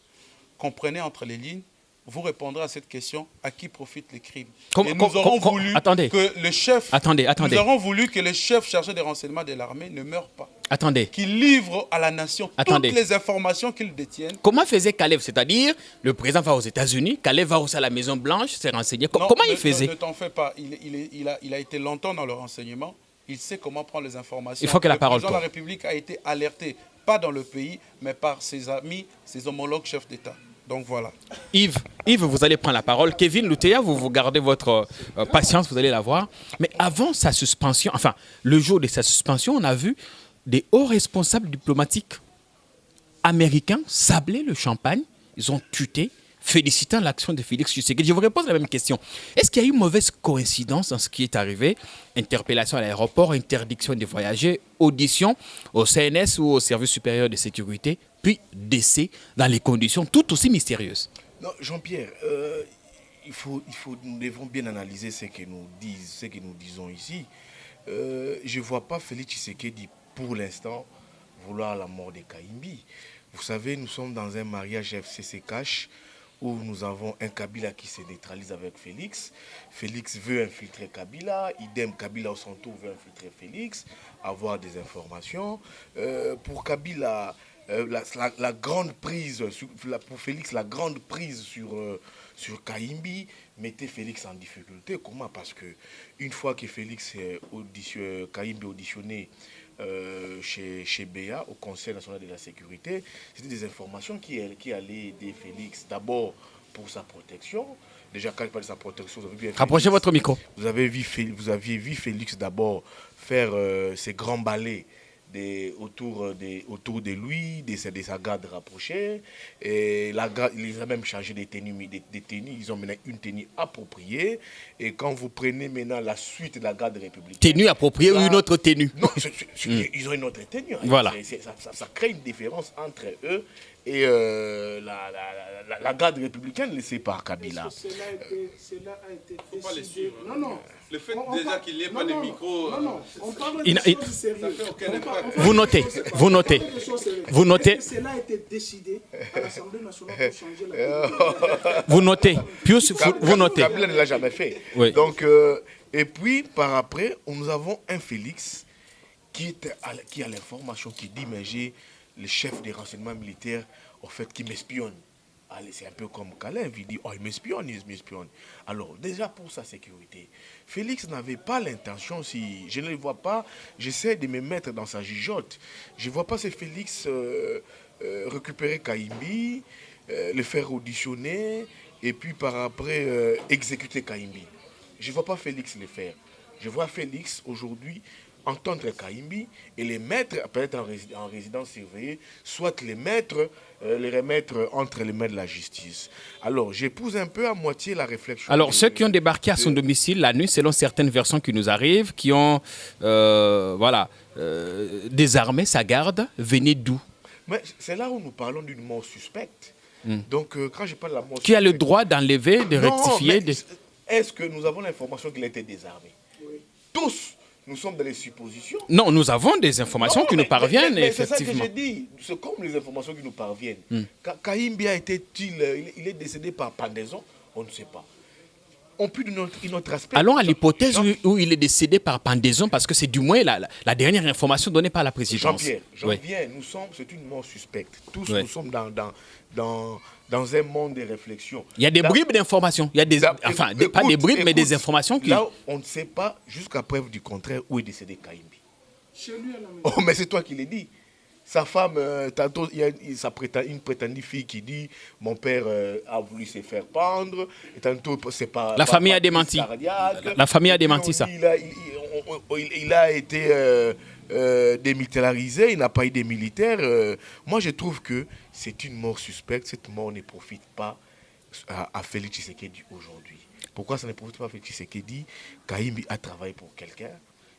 Comprenez entre les lignes, vous répondrez à cette question, à qui profitent les crimes? Et nous aurons voulu que le chef, nous aurons voulu que le chef chargé des renseignements de l'armée ne meure pas. Attendez. Qu'il livre à la nation toutes les informations qu'il détient. Comment faisait Kalev? C'est-à-dire, le président va aux États-Unis, Kalev va aussi à la Maison-Blanche, s'est renseigné. Comment il faisait? Ne t'en fais pas. Il a été longtemps dans le renseignement. Il sait comment prendre les informations. Il faut que la parole tourne. Le président de la République a été alerté, pas dans le pays, mais par ses amis, ses homologues chefs d'État. Donc voilà. Yves, vous allez prendre la parole. Kevin Lutea, vous gardez votre patience, vous allez la voir. Mais avant sa suspension, enfin, le jour de sa suspension, on a vu des hauts responsables diplomatiques américains sabler le champagne. Ils ont tuté, félicitant l'action de Félix Tshisekedi. Je vous repose la même question. Est-ce qu'il y a eu une mauvaise coïncidence dans ce qui est arrivé? Interpellation à l'aéroport, interdiction de voyager, audition au CNS ou au Service supérieur de sécurité, puis décès dans les conditions tout aussi mystérieuses. Non, Jean-Pierre, nous devons bien analyser ce que nous disons ici. Je ne vois pas Félix Tshisekedi pour l'instant vouloir la mort de Kayimbi. Vous savez, nous sommes dans un mariage FCC-Cash où nous avons un Kabila qui se neutralise avec Félix. Félix veut infiltrer Kabila, idem Kabila au son tour veut infiltrer Félix, avoir des informations. Pour Kabila, la grande prise, pour Félix, la grande prise sur Kayimbi mettait Félix en difficulté. Comment? Parce que une fois que Félix Kayimbi auditionné chez BA, au Conseil national de la sécurité, c'était des informations qui allaient aider Félix d'abord pour sa protection. Déjà, quand il parle de sa protection, vous avez vu Félix, rapprochez votre micro. Vous aviez vu Félix d'abord faire ses grands ballets autour de lui, de sa garde rapprochée. Et il les a même chargés des tenues. Ils ont maintenant une tenue appropriée. Et quand vous prenez maintenant la suite de la garde républicaine... Tenue appropriée ou une autre tenue? Non, ils ont une autre tenue. Voilà. Ça crée une différence entre eux et la garde républicaine laissée par Kabila. Cela a été Faut pas les décidé. suivre. Non. Le fait déjà qu'il n'y ait pas de micro... On parle de choses sérieuses. Vous notez. Cela a été décidé à l'Assemblée nationale pour changer la... Vous notez. Pius, vous notez. Kabila ne l'a jamais fait. Oui. Donc, et puis, par après, nous avons un Félix qui a l'information, qui dit, mais j'ai le chef des renseignements militaires, en fait, qui m'espionne. Allez, c'est un peu comme Kalev, il dit, oh, il m'espionne. Alors, déjà pour sa sécurité, Félix n'avait pas l'intention, si je ne le vois pas, j'essaie de me mettre dans sa jugeote. Je ne vois pas ce Félix récupérer Kayimbi, le faire auditionner, et puis par après exécuter Kayimbi. Je ne vois pas Félix le faire. Je vois Félix aujourd'hui entendre Kaimbi et les mettre peut-être en résidence surveillée, soit les mettre, les remettre entre les mains de la justice. Alors, j'épouse un peu à moitié la réflexion. Alors, ceux qui ont débarqué à son domicile la nuit, selon certaines versions qui nous arrivent, qui ont désarmé sa garde, venaient d'où? Mais c'est là où nous parlons d'une mort suspecte. Donc, quand je parle de la mort Qui a le droit d'enlever, de rectifier Est-ce que nous avons l'information qu'il a été désarmé? Tous, nous sommes dans les suppositions. Non, nous avons des informations qui nous parviennent, mais effectivement. c'est ça que j'ai dit. C'est comme les informations qui nous parviennent. Kaimbi a été-il, il est décédé par pendaison? On ne sait pas. On peut donner une autre aspect. Allons à l'hypothèse où il est décédé par pendaison, parce que c'est du moins la dernière information donnée par la présidence. Jean-Pierre, c'est une mort suspecte. Tous nous sommes dans un monde de réflexion. Il y a des bribes d'informations. Il y a des, pas des bribes, mais des informations qui... Là, on ne sait pas, jusqu'à preuve du contraire, où est décédé Kaimbi. Chez lui à la maison. Oh, mais c'est toi qui l'as dit. Sa femme, tantôt, il y a une prétendue fille qui dit « Mon père a voulu se faire pendre. » Et tantôt, c'est pas... La famille a démenti. La famille a démenti ça. Il a été démilitarisé, il n'a pas eu des militaires. Moi, je trouve que c'est une mort suspecte. Cette mort ne profite pas à Félix Tshisekedi aujourd'hui. Pourquoi ça ne profite pas à Félix Tshisekedi? Kaimbi a travaillé pour quelqu'un.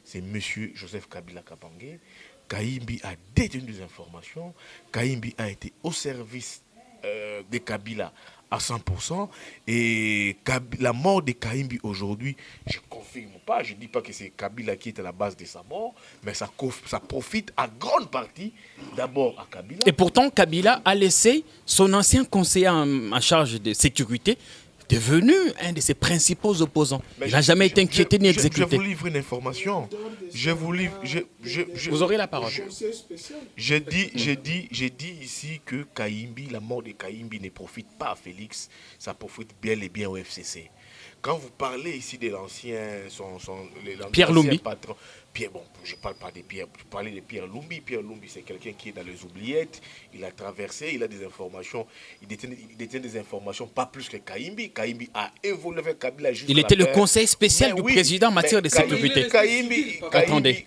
C'est M. Joseph Kabila Kabange. Kaimbi a détenu des informations. Kaimbi a été au service de Kabila à 100%. Et la mort de Kaimbi aujourd'hui, je ne confirme pas. Je ne dis pas que c'est Kabila qui est à la base de sa mort, mais ça profite à grande partie d'abord à Kabila. Et pourtant, Kabila a laissé son ancien conseiller en charge de sécurité devenu un de ses principaux opposants. Il n'a jamais été inquiété ni exécuté. Je vous livre une information. Vous aurez la parole. J'ai dit ici que Kaimbi, la mort de Kaimbi ne profite pas à Félix, ça profite bien et bien au FCC. Quand vous parlez ici de l'ancien Pierre Lumbi. Patron, je ne parle pas de Pierre, je parlais de Pierre Lumbi. Pierre Lumbi, c'est quelqu'un qui est dans les oubliettes, il a traversé, il a des informations, il détient des informations, pas plus que Kaimbi. Kaimbi a évolué avec Kabila jusqu'à il était le conseil spécial du président en matière de sécurité. Attendez.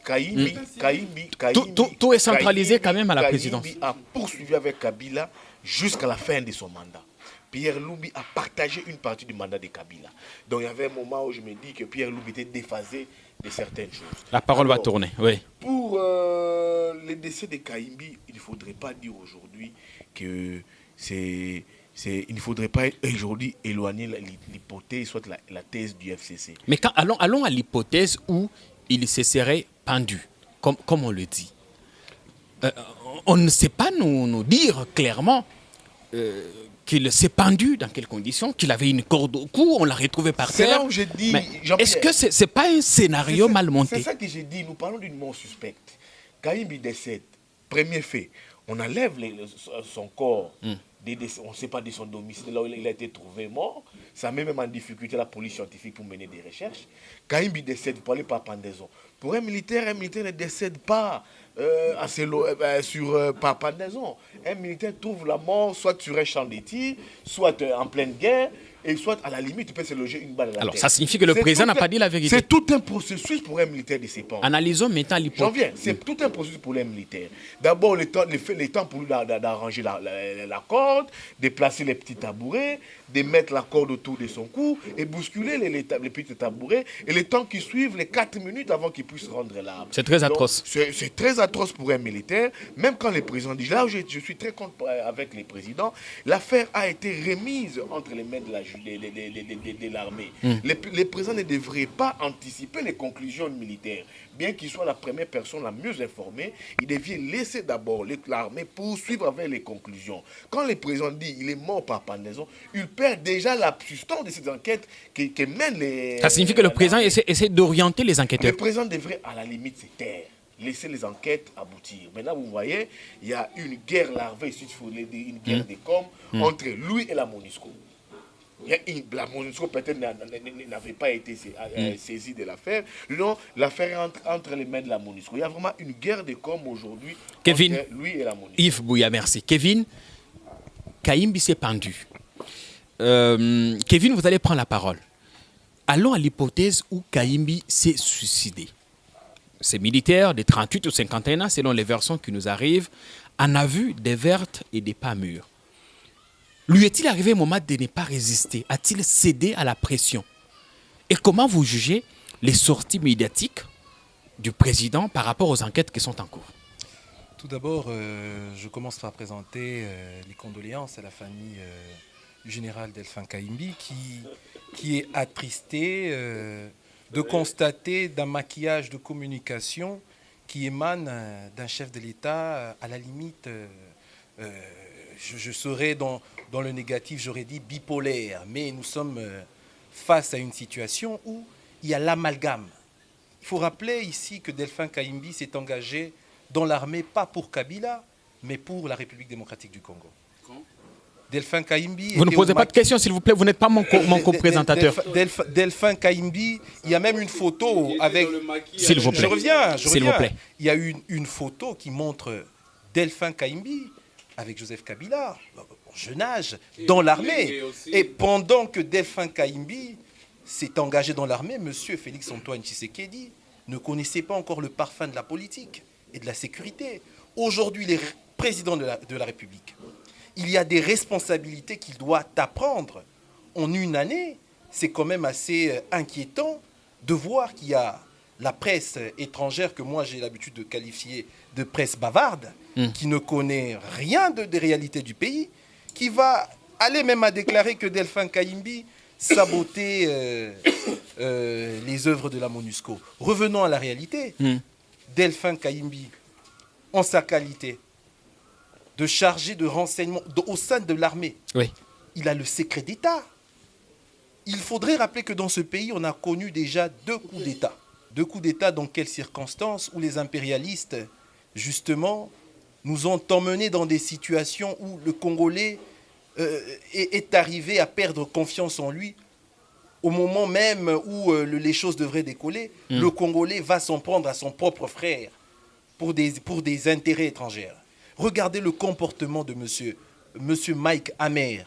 Tout est centralisé quand même à la présidence. Kaimbi a poursuivi avec Kabila jusqu'à la fin de son mandat. Pierre Lumbi a partagé une partie du mandat de Kabila. Donc il y avait un moment où je me dis que Pierre Lumbi était déphasé de certaines choses. La parole va tourner, oui. Pour le décès de Kaimbi, il ne faudrait pas dire aujourd'hui que il ne faudrait pas aujourd'hui éloigner l'hypothèse, soit la thèse du FCC. Mais allons à l'hypothèse où il se serait pendu, comme on le dit. On ne sait pas nous dire clairement qu'il s'est pendu, dans quelles conditions, qu'il avait une corde au cou, on l'a retrouvé par terre. C'est là où j'ai dit... Est-ce que ce n'est pas un scénario mal monté? C'est ça que j'ai dit, nous parlons d'une mort suspecte. Kaimbi décède, premier fait, on enlève son corps, on ne sait pas de son domicile, là où il a été trouvé mort, ça met même en difficulté la police scientifique pour mener des recherches. Kaimbi décède, vous parlez par pendaison. Pour un militaire ne décède pas par pendaison. Un militaire trouve la mort soit sur un champ de tir, soit en pleine guerre, et soit à la limite, tu peux se loger une balle à la tête. Alors ça signifie que le président n'a pas dit la vérité. C'est tout un processus pour un militaire de se pendre. Analysons maintenant l'hypothèse. J'en viens, c'est tout un processus pour un militaire. D'abord, le temps pour lui d'arranger la corde, de placer les petits tabourets, de mettre la corde autour de son cou et bousculer les petits tabourets, et le temps qui suivent, les 4 minutes avant qu'il puisse rendre l'arme. C'est très atroce. C'est très atroce pour un militaire, même quand le président dit, là je suis très contre avec les présidents, l'affaire a été remise entre les mains de l'armée. Les présidents ne devraient pas anticiper les conclusions militaires. Bien qu'il soit la première personne la mieux informée, il devait laisser d'abord l'armée poursuivre avec les conclusions. Quand le président dit qu'il est mort par pendaison, il perd déjà la substance de ces enquêtes que mènent les... Ça signifie que le président essaie d'orienter les enquêteurs. Le président devrait à la limite se taire, laisser les enquêtes aboutir. Maintenant, vous voyez, il y a une guerre larvée, si il faut dire, une guerre de com entre lui et la MONUSCO. La MONUSCO peut-être n'avait pas été saisie de l'affaire. Non, l'affaire est entre les mains de la MONUSCO. Il y a vraiment une guerre de com aujourd'hui entre lui et la MONUSCO. Yves Bouya, merci. Kevin, Kaimbi s'est pendu. Kevin, vous allez prendre la parole. Allons à l'hypothèse où Kaimbi s'est suicidé. ces militaires de 38 ou 51 ans, selon les versions qui nous arrivent, en a vu des vertes et des pas mûres. Lui est-il arrivé un moment de ne pas résister? A-t-il cédé à la pression? Et comment vous jugez les sorties médiatiques du président par rapport aux enquêtes qui sont en cours? Tout d'abord, je commence par présenter les condoléances à la famille du général Delphin Kaimbi qui est attristé de constater d'un maquillage de communication qui émane d'un chef de l'État à la limite, je serais dans le négatif, j'aurais dit bipolaire, mais nous sommes face à une situation où il y a l'amalgame. Il faut rappeler ici que Delphin Kaimbi s'est engagé dans l'armée, pas pour Kabila, mais pour la République démocratique du Congo. Delphin Kaimbi... Vous ne posez pas de questions, s'il vous plaît, vous n'êtes pas mon co-présentateur. Delphin Kaimbi, il y a même une photo avec... S'il vous plaît. Je reviens. S'il vous plaît. Il y a une photo qui montre Delphin Kaimbi avec Joseph Kabila, jeune âge, dans l'armée. Et pendant que Delphin Kaimbi s'est engagé dans l'armée, M. Félix-Antoine Tshisekedi ne connaissait pas encore le parfum de la politique et de la sécurité. Aujourd'hui, il est président de la République. Il y a des responsabilités qu'il doit apprendre. En une année, c'est quand même assez inquiétant de voir qu'il y a la presse étrangère, que moi j'ai l'habitude de qualifier de presse bavarde, qui ne connaît rien des réalités du pays, qui va aller même à déclarer que Delphin Kaimbi sabotait les œuvres de la MONUSCO. Revenons à la réalité. Delphin Kaimbi, en sa qualité de chargé de renseignement au sein de l'armée, Oui. il a le secret d'État. Il faudrait rappeler que dans ce pays, on a connu déjà 2 coups d'État. 2 coups d'État dans quelles circonstances? Où les impérialistes, justement, nous ont emmenés dans des situations où le Congolais est arrivé à perdre confiance en lui. Au moment même où les choses devraient décoller, le Congolais va s'en prendre à son propre frère pour des intérêts étrangers. Regardez le comportement de monsieur Mike Hammer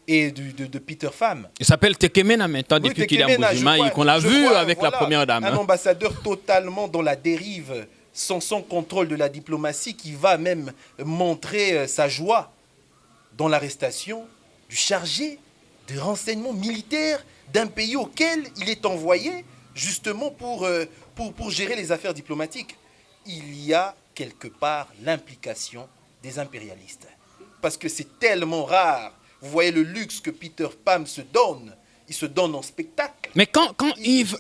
et de Peter Pham. Il s'appelle Tekemena maintenant, depuis qu'il est en Boujima, et qu'on l'a vu avec la première dame. Un ambassadeur totalement dans la dérive, sans contrôle de la diplomatie, qui va même montrer sa joie dans l'arrestation du chargé de renseignement militaire d'un pays auquel il est envoyé justement pour gérer les affaires diplomatiques. Il y a quelque part l'implication des impérialistes. Parce que c'est tellement rare. Vous voyez le luxe que Peter Pham se donne. Il se donne en spectacle. Mais quand Yves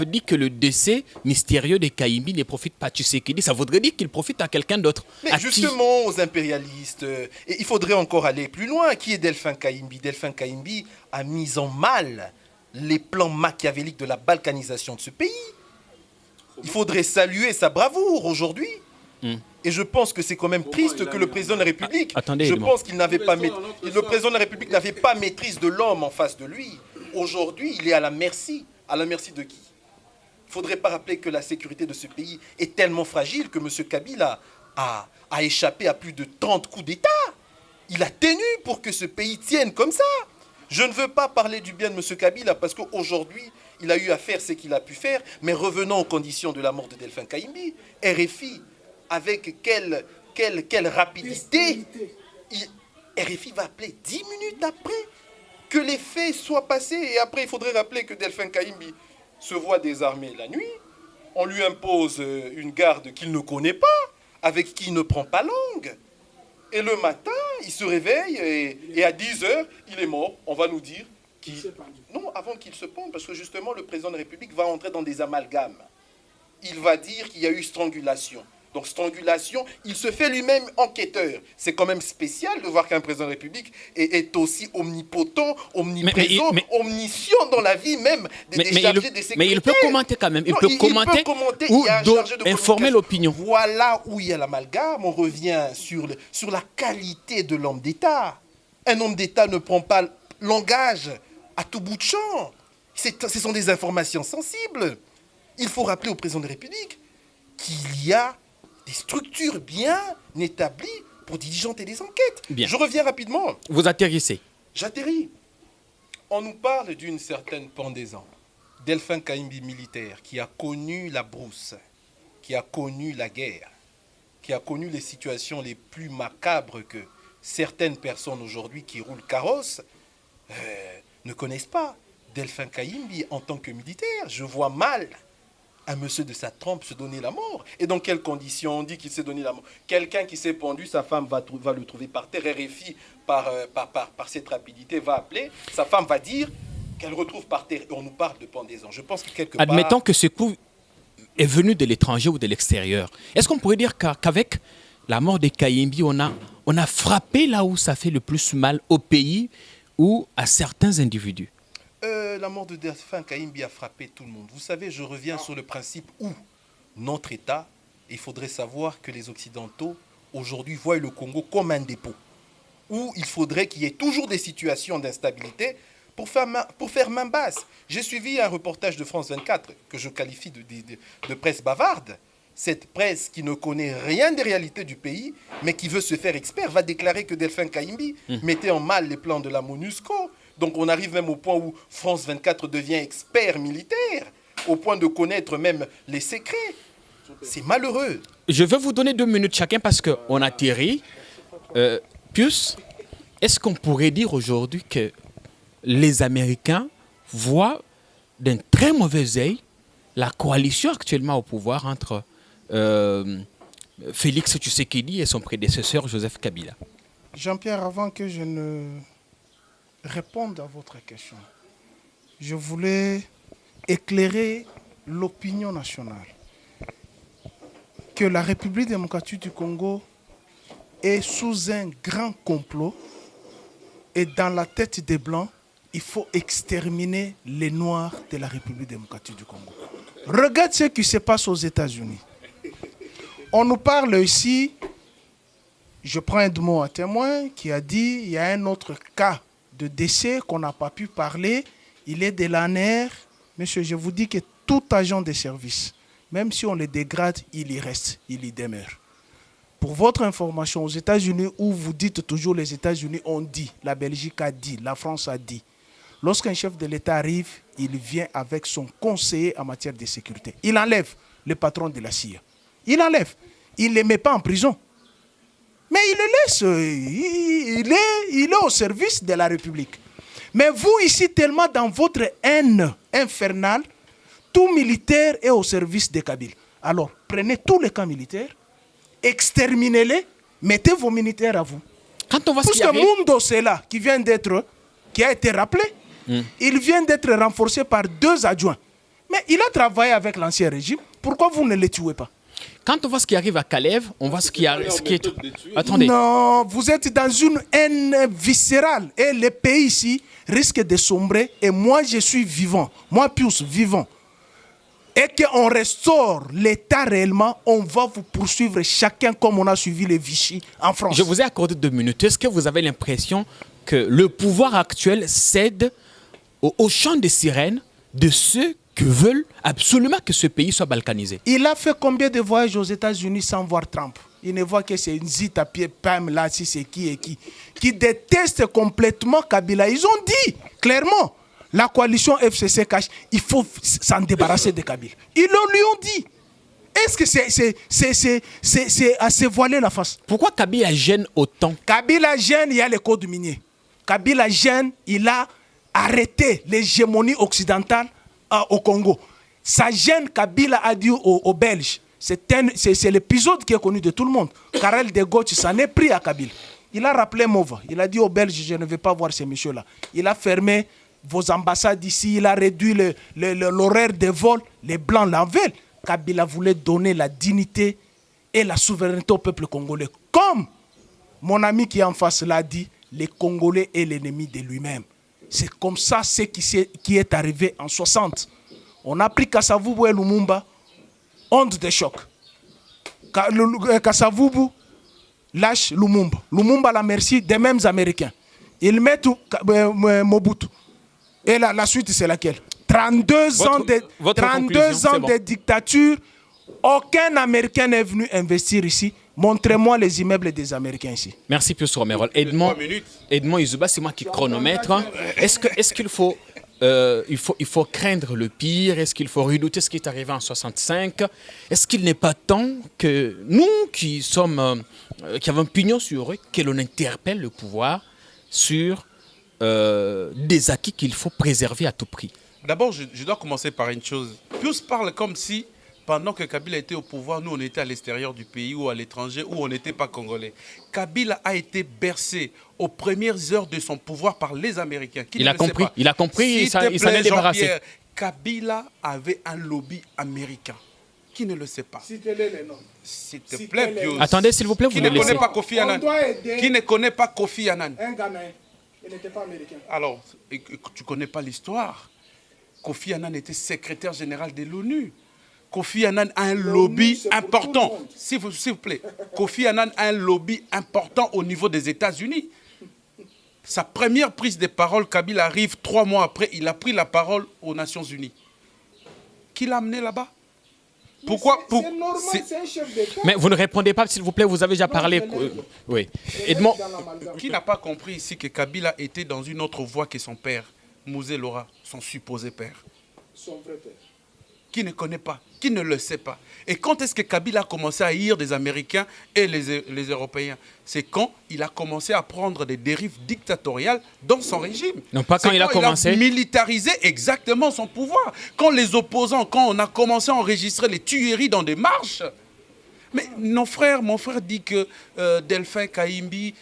dit que le décès mystérieux de Kaimbi ne profite pas à Tshisekedi, ça voudrait dire qu'il profite à quelqu'un d'autre. Mais justement, aux impérialistes, et il faudrait encore aller plus loin. Qui est Delphin Kaimbi? Delphin Kaimbi a mis en mal les plans machiavéliques de la balkanisation de ce pays. Il faudrait saluer sa bravoure aujourd'hui. Et je pense que c'est quand même triste que le président de la République, je pense qu'il n'avait pas le président de la République n'avait pas maîtrise de l'homme en face de lui. Aujourd'hui, il est à la merci de qui? Il ne faudrait pas rappeler que la sécurité de ce pays est tellement fragile que M. Kabila a échappé à plus de 30 coups d'État. Il a tenu pour que ce pays tienne comme ça. Je ne veux pas parler du bien de M. Kabila parce qu'aujourd'hui, il a eu à faire ce qu'il a pu faire. Mais revenons aux conditions de la mort de Delphin Kaimbi. RFI, avec quelle rapidité, RFI va appeler 10 minutes après que les faits soient passés. Et après, il faudrait rappeler que Delphin Kaimbi se voit désarmé la nuit. On lui impose une garde qu'il ne connaît pas, avec qui il ne prend pas langue. Et le matin, il se réveille et à 10h, il est mort. On va nous dire qu'il... Non, avant qu'il se pende, parce que justement, le président de la République va entrer dans des amalgames. Il va dire qu'il y a eu strangulation. Donc strangulation, il se fait lui-même enquêteur. C'est quand même spécial de voir qu'un président de la République est aussi omnipotent, omniprésent, omniscient dans la vie même des chargés de sécurité. Mais il peut commenter quand même. Il peut commenter ou informer l'opinion. Voilà où il y a l'amalgame. On revient sur la qualité de l'homme d'État. Un homme d'État ne prend pas langage à tout bout de champ. Ce sont des informations sensibles. Il faut rappeler au président de la République qu'il y a des structures bien établies pour diligenter des enquêtes. Bien. Je reviens rapidement. Vous atterrissez. J'atterris. On nous parle d'une certaine pendaison. Delphin Kayimbi militaire qui a connu la brousse, qui a connu la guerre, qui a connu les situations les plus macabres que certaines personnes aujourd'hui qui roulent carrosse ne connaissent pas. Delphin Kayimbi en tant que militaire, je vois mal un monsieur de sa trempe se donner la mort. Et dans quelles conditions on dit qu'il s'est donné la mort? Quelqu'un qui s'est pendu, sa femme va le trouver par terre, RFI, par cette rapidité, va appeler, sa femme va dire qu'elle retrouve par terre. Et on nous parle de pendaison. Je pense que quelque part... Admettons que ce coup est venu de l'étranger ou de l'extérieur. Est-ce qu'on pourrait dire qu'avec la mort de Kayimbi, on a frappé là où ça fait le plus mal au pays ou à certains individus? La mort de Delphin Kayimbi a frappé tout le monde. Vous savez, je reviens sur le principe où notre État, il faudrait savoir que les Occidentaux, aujourd'hui, voient le Congo comme un dépôt, où il faudrait qu'il y ait toujours des situations d'instabilité pour faire main basse. J'ai suivi un reportage de France 24 que je qualifie de presse bavarde. Cette presse qui ne connaît rien des réalités du pays, mais qui veut se faire expert, va déclarer que Delphin Kayimbi mettait en mal les plans de la MONUSCO. Donc on arrive même au point où France 24 devient expert militaire, au point de connaître même les secrets. C'est malheureux. Je vais vous donner 2 minutes chacun parce qu'on a Thierry. Pius, est-ce qu'on pourrait dire aujourd'hui que les Américains voient d'un très mauvais œil la coalition actuellement au pouvoir entre Félix Tshisekedi et son prédécesseur Joseph Kabila? Jean-Pierre, avant que je ne réponde à votre question, je voulais éclairer l'opinion nationale que la République démocratique du Congo est sous un grand complot et dans la tête des Blancs, il faut exterminer les Noirs de la République démocratique du Congo. Regarde ce qui se passe aux États-Unis. On nous parle ici, je prends Edmond à témoin, qui a dit il y a un autre cas de décès qu'on n'a pas pu parler, il est de l'ANR. Monsieur, je vous dis que tout agent de service, même si on le dégrade, il y reste, il y demeure. Pour votre information, aux États-Unis, où vous dites toujours les États-Unis ont dit, la Belgique a dit, la France a dit, lorsqu'un chef de l'État arrive, il vient avec son conseiller en matière de sécurité. Il enlève le patron de la CIA. Il enlève. Il ne les met pas en prison. Mais il le laisse, il est au service de la République. Mais vous, ici, tellement dans votre haine infernale, tout militaire est au service de Kabila. Alors, prenez tous les camps militaires, exterminez-les, mettez vos militaires à vous. Quand on voit Parce que Mundo, c'est là, qui a été rappelé, il vient d'être renforcé par 2 adjoints. Mais il a travaillé avec l'ancien régime. Pourquoi vous ne le tuez pas? Quand on voit ce qui arrive à Kalev, on voit ce qui est... Attendez. Non, vous êtes dans une haine viscérale. Et le pays ici risque de sombrer. Et moi, je suis vivant. Moi, Pius, vivant. Et qu'on restaure l'État réellement, on va vous poursuivre chacun comme on a suivi les Vichy en France. Je vous ai accordé 2 minutes. Est-ce que vous avez l'impression que le pouvoir actuel cède au chant des sirènes de ceux qui veulent absolument que ce pays soit balkanisé? Il a fait combien de voyages aux États-Unis sans voir Trump? Il ne voit que c'est une zite à pied, Pam, là, si c'est qui et qui déteste complètement Kabila. Ils ont dit clairement, la coalition FCC cache, il faut s'en débarrasser de Kabila. Ils lui ont dit. Est-ce que c'est à se voiler la face? Pourquoi Kabila gêne autant? Kabila gêne, il y a les codes miniers. Kabila gêne, il a arrêté l'hégémonie occidentale au Congo. Ça gêne, Kabila a dit aux Belges. C'est l'épisode qui est connu de tout le monde. Karel de Gaulle s'en est pris à Kabila. Il a rappelé Mova. Il a dit aux Belges, je ne vais pas voir ces messieurs-là. Il a fermé vos ambassades ici. Il a réduit l'horaire des vols. Les Blancs l'en veulent. Kabila voulait donner la dignité et la souveraineté au peuple congolais. Comme mon ami qui est en face l'a dit, les Congolais est l'ennemi de lui-même. C'est comme ça ce qui est arrivé en 60. On a pris Kasavubu et Lumumba, onde de choc. Kasavubu lâche Lumumba. Lumumba la merci des mêmes Américains. Ils mettent Mobutu. Et la suite, c'est laquelle? 32 ans de dictature. Aucun Américain n'est venu investir ici. Montrez-moi les immeubles des Américains ici. Merci, Pius Romerol. Edmond Izuba, c'est moi qui chronomètre. Est-ce qu'il faut il faut craindre le pire? Est-ce qu'il faut redouter ce qui est arrivé en 65? Est-ce qu'il n'est pas temps que nous, qui avons pignon sur eux, que l'on interpelle le pouvoir sur des acquis qu'il faut préserver à tout prix? D'abord, je dois commencer par une chose. Pius parle comme si, pendant que Kabila était au pouvoir, nous, on était à l'extérieur du pays ou à l'étranger, ou on n'était pas congolais. Kabila a été bercé aux premières heures de son pouvoir par les Américains. Il a compris, il s'en est débarrassé. Kabila avait un lobby américain. Qui ne le sait pas? S'il te plaît, Pius. Attendez, s'il vous plaît, vous Qui le ne laissez. connaît pas Kofi Annan? Qui ne connaît pas Kofi Annan? Un Ghanéen, il n'était pas américain. Alors, tu ne connais pas l'histoire. Kofi Annan était secrétaire général de l'ONU. Kofi Annan a un lobby important. S'il vous plaît. Kofi Annan a un lobby important au niveau des États-Unis. Sa première prise de parole, Kabila arrive 3 mois après, il a pris la parole aux Nations Unies. Qui l'a amené là-bas? Pourquoi? C'est normal, c'est un chef d'État. Mais vous ne répondez pas, s'il vous plaît, vous avez déjà parlé. Oui. Edmond, Qui n'a pas compris ici que Kabila était dans une autre voie que son père, Mouzé Laura, son supposé père? Son vrai père. Qui ne connaît pas, qui ne le sait pas. Et quand est-ce que Kabila a commencé à haïr des Américains et les Européens? C'est quand il a commencé à prendre des dérives dictatoriales dans son régime. Non, pas quand il a commencé. Il a militarisé exactement son pouvoir. Quand les opposants, quand on a commencé à enregistrer les tueries dans des marches. Mais mon frère dit que Delphin Kaimbi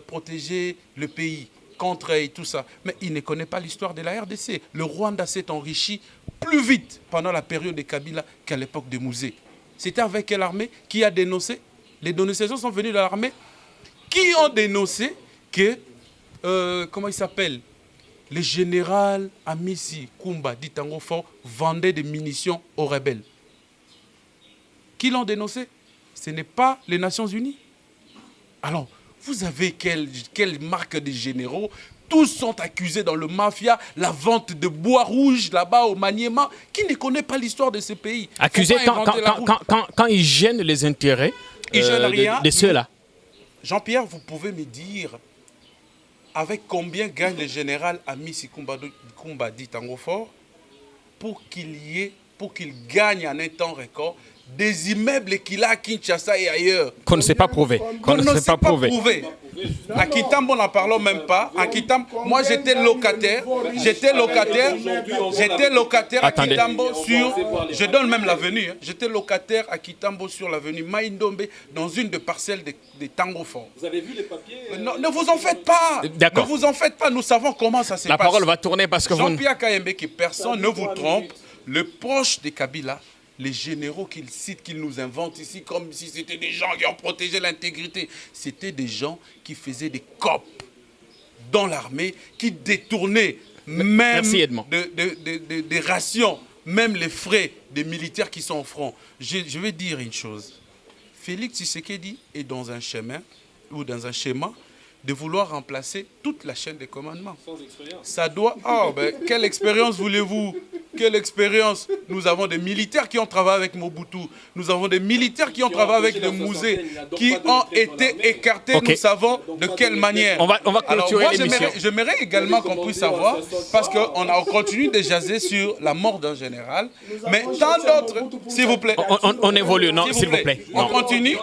protégeait le pays contre et tout ça. Mais il ne connaît pas l'histoire de la RDC. Le Rwanda s'est enrichi plus vite pendant la période de Kabila qu'à l'époque de Mouzé. C'était avec quelle armée? Qui a dénoncé? Les dénonciations sont venues de l'armée. Qui ont dénoncé que, comment il s'appelle? Le général Amissi Kumba Ditango Fort vendait des munitions aux rebelles. Qui l'ont dénoncé? Ce n'est pas les Nations Unies. Alors, vous avez quelle marque de généraux? Tous sont accusés dans le mafia, la vente de bois rouge là-bas au Maniema. Qui ne connaît pas l'histoire de ce pays? Accusés quand ils gênent les intérêts de ceux-là. Jean-Pierre, vous pouvez me dire avec combien gagne le général Amissi Kumba Ditango Fort pour qu'il gagne en un temps record des immeubles qu'il a à Kinshasa et ailleurs. Qu'on ne sait pas prouver. Qu'on ne sait pas prouver. À Kitambo, n'en parlons même pas. À Kitambo, moi j'étais locataire à Kitambo sur, je donne même l'avenue, j'étais locataire à Kitambo sur l'avenue Maïndombe dans une des parcelles de Tango Fort. Vous avez vu les papiers Ne vous en faites pas. D'accord. Ne vous en faites pas, nous savons comment ça se passe. La parole va tourner parce que Jean-Pierre Kayembe, que personne ne vous trompe, le proche de Kabila, les généraux qu'il cite, qu'il nous invente ici, comme si c'était des gens qui ont protégé l'intégrité. C'était des gens qui faisaient des copes dans l'armée, qui détournaient même des rations, même les frais des militaires qui sont au front. Je vais dire une chose. Félix Tshisekedi est dans un chemin, ou dans un schéma, de vouloir remplacer toute la chaîne de commandement. sans expérience? Ça doit... Oh, ben, quelle expérience voulez-vous? Quelle expérience? Nous avons des militaires qui ont travaillé avec Mobutu. Nous avons des militaires qui ont travaillé avec le Mouzé, qui ont été écartés. Okay. Nous savons de quelle manière. On va clôturer l'émission. J'aimerais également qu'on puisse savoir, parce qu'on continue de jaser sur la mort d'un général, mais tant d'autres, s'il vous plaît. On évolue, non, s'il vous plaît. On continue.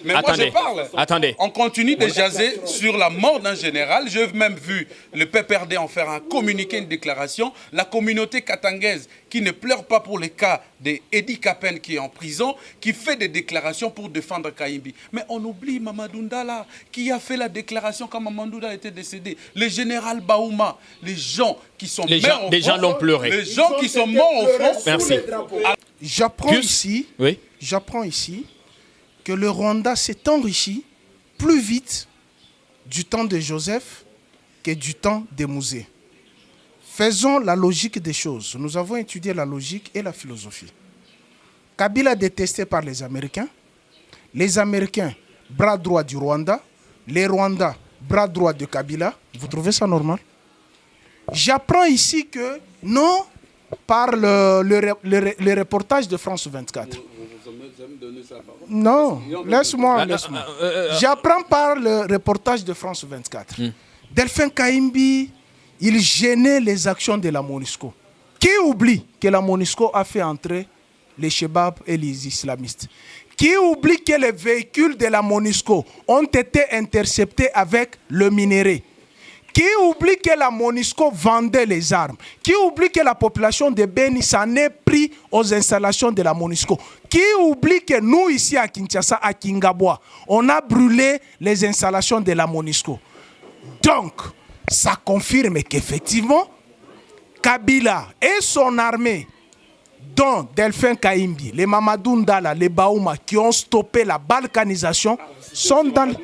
Mais Attendez, moi je parle. attendez. On continue de jaser sur la mort d'un général. J'ai même vu le PPRD en faire un communiqué, une déclaration. La communauté katangaise qui ne pleure pas pour les cas d'Edi Kapen qui est en prison, qui fait des déclarations pour défendre Kaimbi. Mais on oublie Mamadou Ndala qui a fait la déclaration quand Mamadou Ndala était décédé. Le général Baouma, les gens qui sont morts au front. Les gens l'ont pleuré. Les gens qui sont morts au front. Merci. J'apprends ici que le Rwanda s'est enrichi plus vite du temps de Joseph que du temps de Mouzé. Faisons la logique des choses. Nous avons étudié la logique et la philosophie. Kabila détesté par les Américains, bras droit du Rwanda, les Rwandais, bras droit de Kabila. Vous trouvez ça normal? J'apprends ici que non, par le reportage de France 24. Non, laisse-moi. J'apprends par le reportage de France 24. Delphin Kaimbi, il gênait les actions de la MONUSCO. Qui oublie que la MONUSCO a fait entrer les Chebabs et les islamistes? Qui oublie que les véhicules de la MONUSCO ont été interceptés avec le minerai? Qui oublie que la MONUSCO vendait les armes? Qui oublie que la population de Beni s'en est pris aux installations de la MONUSCO? Qui oublie que nous, ici à Kinshasa, à Kingabwa, on a brûlé les installations de la MONUSCO? Donc, ça confirme qu'effectivement, Kabila et son armée, dont Delphin Kaimbi, les Mamadou Ndala, les Baouma, qui ont stoppé la balkanisation, sont dans... Mais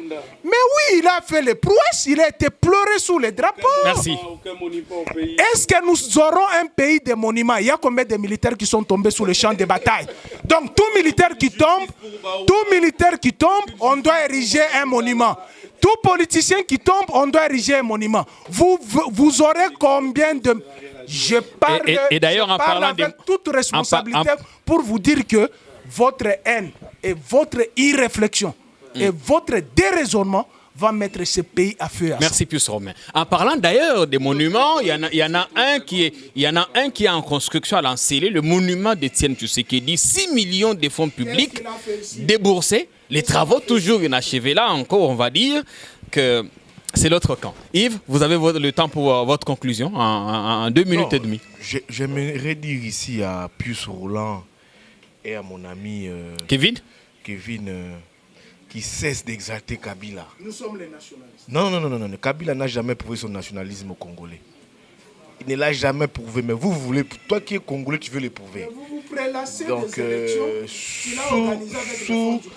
oui, il a fait les prouesses, il a été pleuré sous les drapeaux. Merci. Est-ce que nous aurons un pays de monuments? Il y a combien de militaires qui sont tombés sous le champ de bataille? Donc, tout militaire qui tombe, on doit ériger un monument. Tout politicien qui tombe, on doit ériger un monument. Vous aurez combien de... Je parle, et d'ailleurs, en parlant avec toute responsabilité pour vous dire que votre haine et votre irréflexion et votre déraisonnement va mettre ce pays à feu. Merci Pius Romain. En parlant d'ailleurs des monuments, il y en a un qui est en construction à l'Ancélé, le monument d'Étienne Tshisekedi, 6 millions de fonds publics déboursés, les travaux toujours inachevés. Là encore, on va dire que c'est l'autre camp. Yves, vous avez le temps pour votre conclusion en 2 minutes et demie. J'aimerais dire ici à Pius Roland et à mon ami Kevin, qui cesse d'exalter Kabila. Nous sommes les nationalistes. Non. Kabila n'a jamais prouvé son nationalisme au Congolais. Il ne l'a jamais prouvé, mais vous voulez, toi qui es Congolais, tu veux le prouver. Vous vous prélassez donc, des élections qu'il a organisées avec les forces du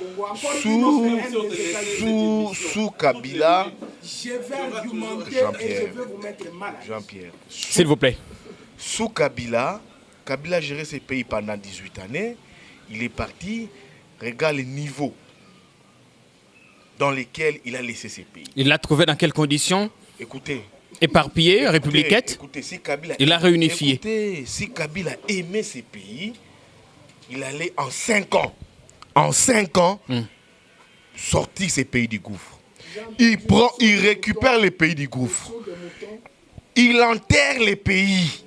Congo. Sous Kabila, je vais argumenter et je vais vous mettre mal. Jean-Pierre. s'il vous plaît. Sous Kabila a géré ce pays pendant 18 années. Il est parti, regarde les niveaux dans lesquels il a laissé ces pays. Il l'a trouvé dans quelles conditions? Écoutez. Éparpillé, républicaine. Si Kabila il a réunifié. Écoutez, si Kabila aimait ces pays, il allait en 5 ans, sortir ces pays du gouffre. Il récupère les pays du gouffre. Il enterre les pays.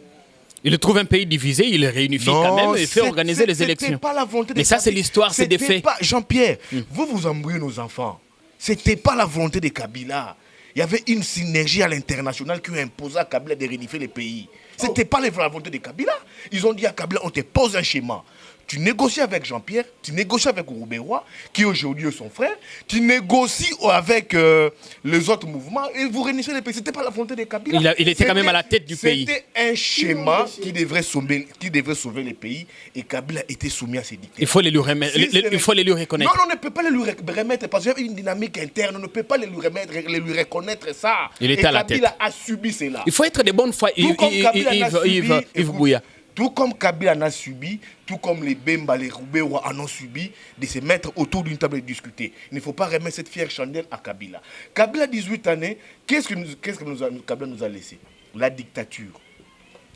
Il trouve un pays divisé, il le réunifie quand même et fait organiser les élections. Pas la volonté mais ça, c'est l'histoire, c'est des faits. Jean-Pierre, vous embrouillez nos enfants. C'était pas la volonté de Kabila. Il y avait une synergie à l'international qui imposait à Kabila de réunifier les pays. Ce n'était pas la volonté de Kabila. Ils ont dit à Kabila, on te pose un schéma. Tu négocies avec Jean-Pierre, tu négocies avec Rouberois, qui aujourd'hui est son frère, tu négocies avec les autres mouvements et vous réunissez les pays. Ce n'était pas la volonté de Kabila. Il était quand même à la tête du pays. C'était un schéma qui devrait sauver les pays et Kabila était soumis à ces dictats. Il faut les lui remettre, il faut les lui reconnaître. Non, on ne peut pas les lui remettre parce qu'il y a une dynamique interne. On ne peut pas les lui reconnaître ça. Il était à la tête. Kabila a subi cela. Il faut être de bonne foi, Yves Bouya. Tout comme Kabila en a subi, tout comme les Bemba, les Rouberois en ont subi, de se mettre autour d'une table et de discuter. Il ne faut pas remettre cette fière chandelle à Kabila. Kabila, 18 années, qu'est-ce que Kabila nous a laissé? La dictature.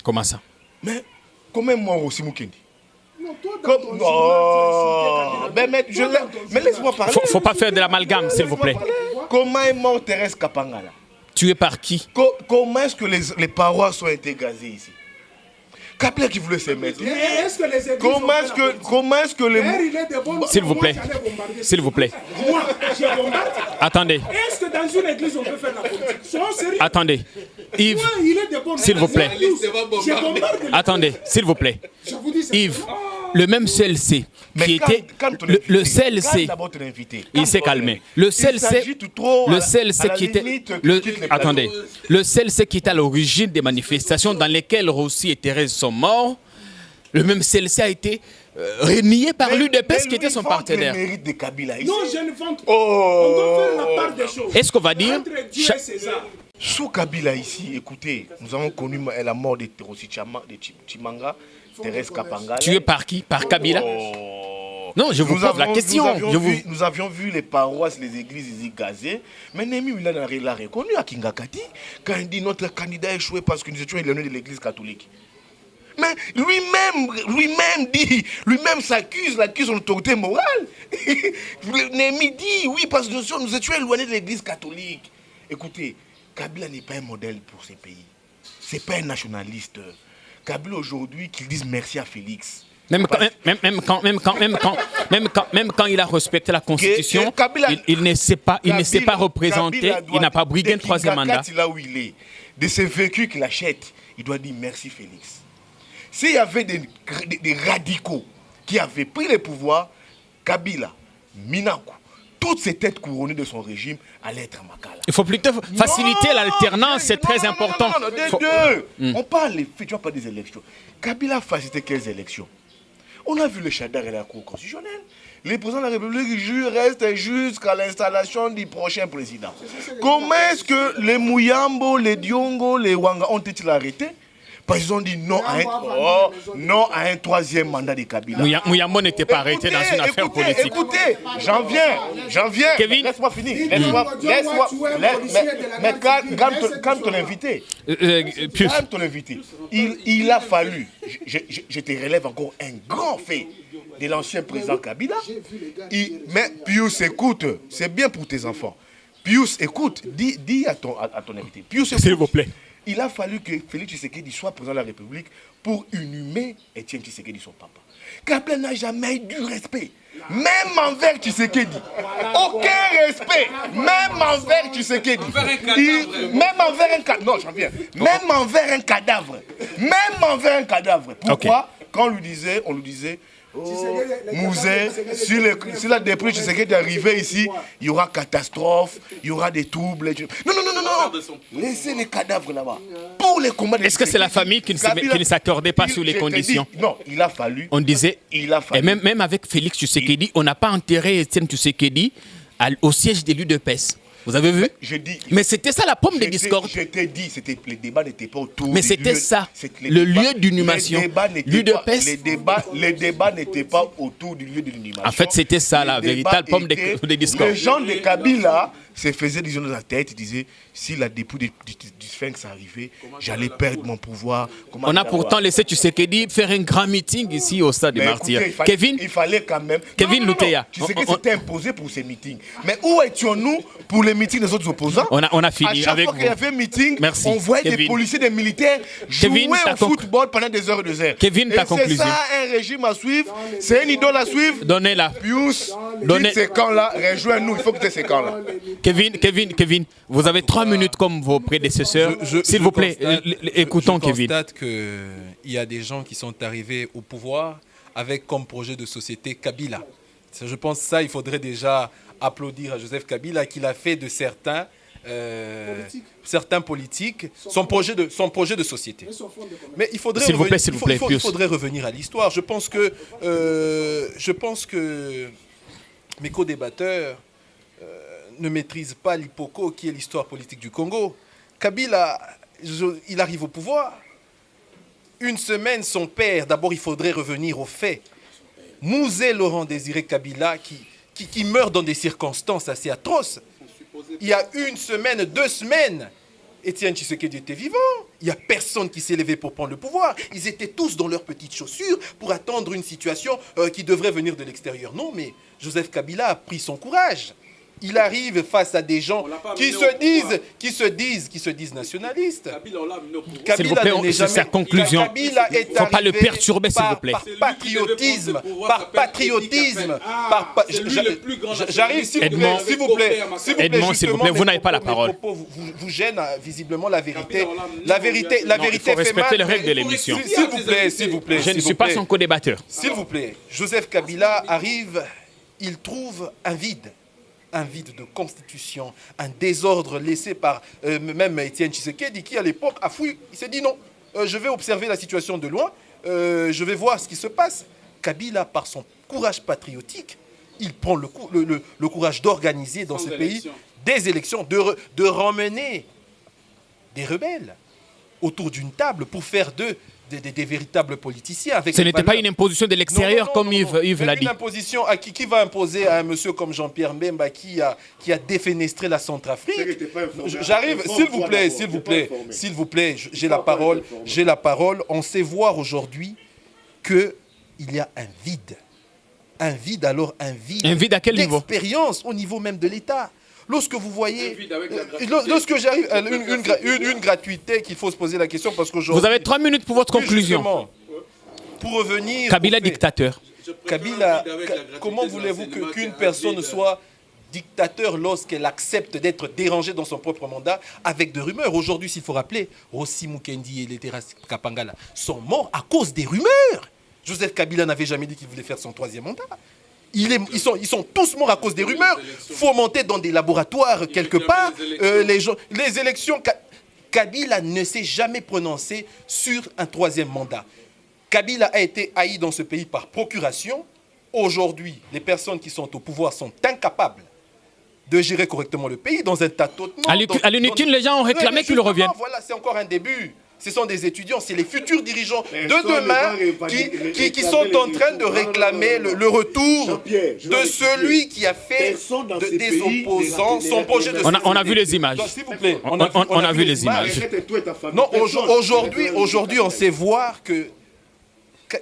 Comment ça? Mais comment moi aussi, Moukendi? Non, toi, mais laisse-moi parler. Faut pas faire de l'amalgame, s'il vous plaît. Comment est mort Thérèse Kapangala? Tué par qui? Comment est-ce que les paroisses ont été gazées ici? Kabila qui voulait se mettre. Comment est-ce que les... S'il vous plaît. S'il vous plaît. Moi, je bombarde. Attendez. Est-ce que dans une église, on peut faire la politique? Soyons sérieux. Attendez. Yves, Moi, il est de bonne s'il vous plaît. Je bombarde. Attendez, s'il vous plaît. Je vous dis ça. Yves, le même CLC qui était... Le CLC... Il s'est calmé. Le CLC qui était... Attendez. Le CLC qui était à l'origine des manifestations dans lesquelles Rossi et Thérèse sont morts, le même CLC a été renié par l'UDPS qui était son partenaire. Non, je ne vante pas. On doit faire la part des choses. Est-ce qu'on va dire... Entre Dieu et César. Sous Kabila ici, écoutez, nous avons connu la mort de Chimanga, Thérèse Kapangala. Tué par qui? Par Kabila? Non, je vous pose la question. Nous avions vu les paroisses, les églises ici gazées. Mais Némi l'a reconnu à Kingakati quand il dit notre candidat a échoué parce que nous étions éloignés de l'église catholique. Mais lui-même s'accuse son autorité morale. Némi dit oui parce que nous étions éloignés de l'église catholique. Écoutez, Kabila n'est pas un modèle pour ces pays. Ce n'est pas un nationaliste. Kabila aujourd'hui, qu'il dise merci à Félix. Même quand il a respecté la Constitution, il ne s'est pas représenté, il n'a pas brigué un troisième mandat. Là où il est, de ce vécu qu'il achète, il doit dire merci Félix. S'il y avait des radicaux qui avaient pris le pouvoir, Kabila, Minakou, toutes ces têtes couronnées de son régime allaient être à Makala. Il faut plutôt faciliter l'alternance, c'est très important. Non, des deux. On parle des faits, tu vois pas des élections. Kabila a facilité quelles élections? On a vu le Chadar et la Cour constitutionnelle. Les présidents de la République restent jusqu'à l'installation du prochain président. Comment est-ce que les Mouyambo, les Diongo, les Wanga ont été arrêtés? Parce qu'ils ont dit non à un troisième mandat de Kabila. Mouyambo n'était pas arrêté dans une affaire politique. Écoutez, j'en viens. Kevin, laisse-moi finir. Mais calme ton invité. Calme ton invité. Il a fallu, je te relève encore un grand fait de l'ancien président Kabila. Mais Pius, écoute, c'est bien pour tes enfants. Pius, écoute, dis à ton invité. Pius, s'il vous plaît. Il a fallu que Félix Tshisekedi soit président de la République pour inhumer Étienne Tshisekedi, son papa. Kabila n'a jamais eu du respect, même envers Tshisekedi. Aucun respect, même envers Tshisekedi. Même envers un cadavre. Non, j'en viens. Même envers un cadavre. Même envers un cadavre. Pourquoi? Quand on lui disait, Mouzé, si la déprise Tshisekedi est arrivée ici, il y aura catastrophe, il y aura des troubles. Non. Laissez les cadavres là-bas. Pour les combats. Est-ce que c'est la famille qui ne s'accordait pas sur les conditions? Non, il a fallu. On disait, et même avec Félix Tshisekedi, on n'a pas enterré Étienne Tshisekedi au siège de l'UDPS. Vous avez vu? Mais c'était ça la pomme des discordes. Je t'ai dit, les débats n'étaient pas autour. Mais c'était ça, le lieu d'inhumation. Les débats n'étaient pas autour du lieu de l'inhumation. En fait, c'était ça la véritable pomme des discordes. Les gens de Kabila se faisaient des gens dans la tête, ils disaient, si la dépouille du Sphinx arrivait, j'allais perdre mon pouvoir. On a pourtant laissé Tshisekedi faire un grand meeting ici au stade des Martyrs. Kevin, il fallait quand même. Kevin Luteya. Tshisekedi s'était imposé pour ces meetings. Mais où étions-nous pour les meetings des autres opposants? On a fini avec vous. À chaque fois qu'il y avait un meeting, merci, on voyait Kevin. Des policiers, des militaires jouer au football pendant des heures et des heures. Kevin, ta conclusion. C'est ça un régime à suivre, c'est une idole à suivre. Donnez-la. Pius, quitte ces camps-là, rejoins-nous, il faut quitter ces camps-là. Kevin, vous avez 3 minutes comme vos prédécesseurs. S'il vous plaît, écoutons Kevin. Je constate qu'il y a des gens qui sont arrivés au pouvoir avec comme projet de société Kabila. Je pense que ça, il faudrait déjà applaudir à Joseph Kabila qu'il a fait de certains politiques son projet de société. Mais il faudrait il faudrait revenir à l'histoire. Je pense que mes co-débatteurs ne maîtrisent pas l'hypoco qui est l'histoire politique du Congo. Kabila, il arrive au pouvoir. Une semaine, son père, d'abord il faudrait revenir aux faits. Mouzé Laurent Désiré Kabila qui meurt dans des circonstances assez atroces. Il y a 1 semaine, 2 semaines, Étienne Tshisekedi était vivant. Il n'y a personne qui s'est levé pour prendre le pouvoir. Ils étaient tous dans leurs petites chaussures pour attendre une situation qui devrait venir de l'extérieur. Non, mais Joseph Kabila a pris son courage. Il arrive face à des gens qui se disent nationalistes. S'il vous plaît, c'est sa conclusion. Il ne faut pas le perturber, s'il vous plaît. Par patriotisme. J'arrive, s'il vous plaît. Edmond, s'il vous plaît, vous n'avez pas la parole. Vous gêne visiblement la vérité. La vérité fait mal. Respectez les règles de l'émission. S'il vous plaît. Je ne suis pas son co-débatteur. S'il vous plaît. Joseph Kabila arrive, il trouve un vide de constitution, un désordre laissé par même Étienne Tshisekedi qui à l'époque a fouillé. Il s'est dit non, je vais observer la situation de loin, je vais voir ce qui se passe. Kabila, par son courage patriotique, il prend le courage d'organiser dans ce pays des élections, de ramener des rebelles autour d'une table pour faire des véritables politiciens. Avec ce n'était pas une imposition de l'extérieur comme Yves l'a dit. Une imposition qui va imposer à un monsieur comme Jean-Pierre Mbemba qui a défenestré la Centrafrique. J'arrive, s'il vous plaît, j'ai la parole. On sait voir aujourd'hui qu'il y a un vide. Un vide à quel niveau? D'expérience au niveau même de l'État. lorsque vous voyez, lorsque j'arrive à une gratuité qu'il faut se poser la question parce qu'aujourd'hui... Vous avez 3 minutes pour votre conclusion. Pour revenir... Kabila dictateur. Kabila, comment voulez-vous qu'une personne soit dictateur lorsqu'elle accepte d'être dérangée dans son propre mandat avec des rumeurs? Aujourd'hui, s'il faut rappeler, Rossi Mukendi et Leteras Kapangala sont morts à cause des rumeurs. Joseph Kabila n'avait jamais dit qu'il voulait faire son 3e mandat. Ils sont tous morts à cause des rumeurs, fomentés dans des laboratoires quelque part. Les élections, Kabila ne s'est jamais prononcé sur un 3e mandat. Kabila a été haï dans ce pays par procuration. Aujourd'hui, les personnes qui sont au pouvoir sont incapables de gérer correctement le pays dans un tâtonnement. À l'UNITUN, les gens ont réclamé qu'il revienne. Voilà, c'est encore un début. Ce sont des étudiants, c'est les futurs dirigeants de demain qui sont en train de réclamer le retour de celui qui a fait des opposants son projet de société. On a vu les images. S'il vous plaît, on a vu les images. Non, aujourd'hui, on sait voir que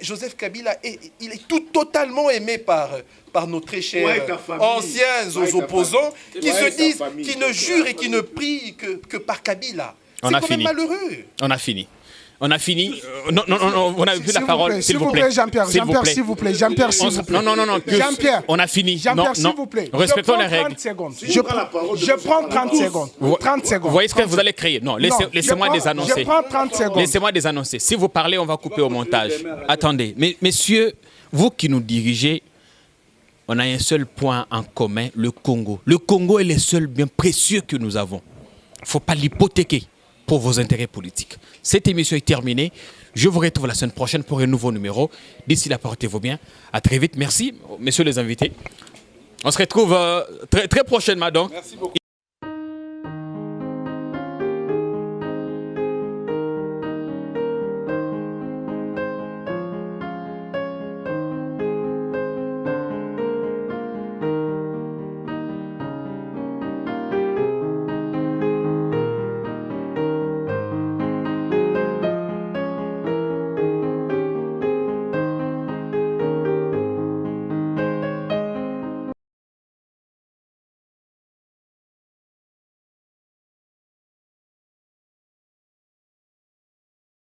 Joseph Kabila, il est totalement aimé par nos très chers anciens opposants qui se disent, qui ne jurent et qui ne prient que par Kabila. C'est quand même malheureux. On a fini. On a fini. Non, on a vu la parole, s'il vous plaît. Jean-Pierre, s'il vous plaît. Jean-Pierre, s'il vous plaît. Non. Jean-Pierre, on a fini. Jean-Pierre, s'il vous plaît. Respectons les règles. Je prends 30 secondes. 30 secondes. Vous voyez ce que vous allez créer? Non, laissez-moi désannoncer. Je prends 30 secondes. Laissez-moi désannoncer. Si vous parlez, on va couper au montage. Attendez. Mais, messieurs, vous qui nous dirigez, on a un seul point en commun, le Congo. Le Congo est le seul bien précieux que nous avons. Il ne faut pas l'hypothéquer pour vos intérêts politiques. Cette émission est terminée. Je vous retrouve la semaine prochaine pour un nouveau numéro. D'ici là, portez-vous bien. À très vite. Merci, messieurs les invités. On se retrouve très prochainement donc. Merci beaucoup.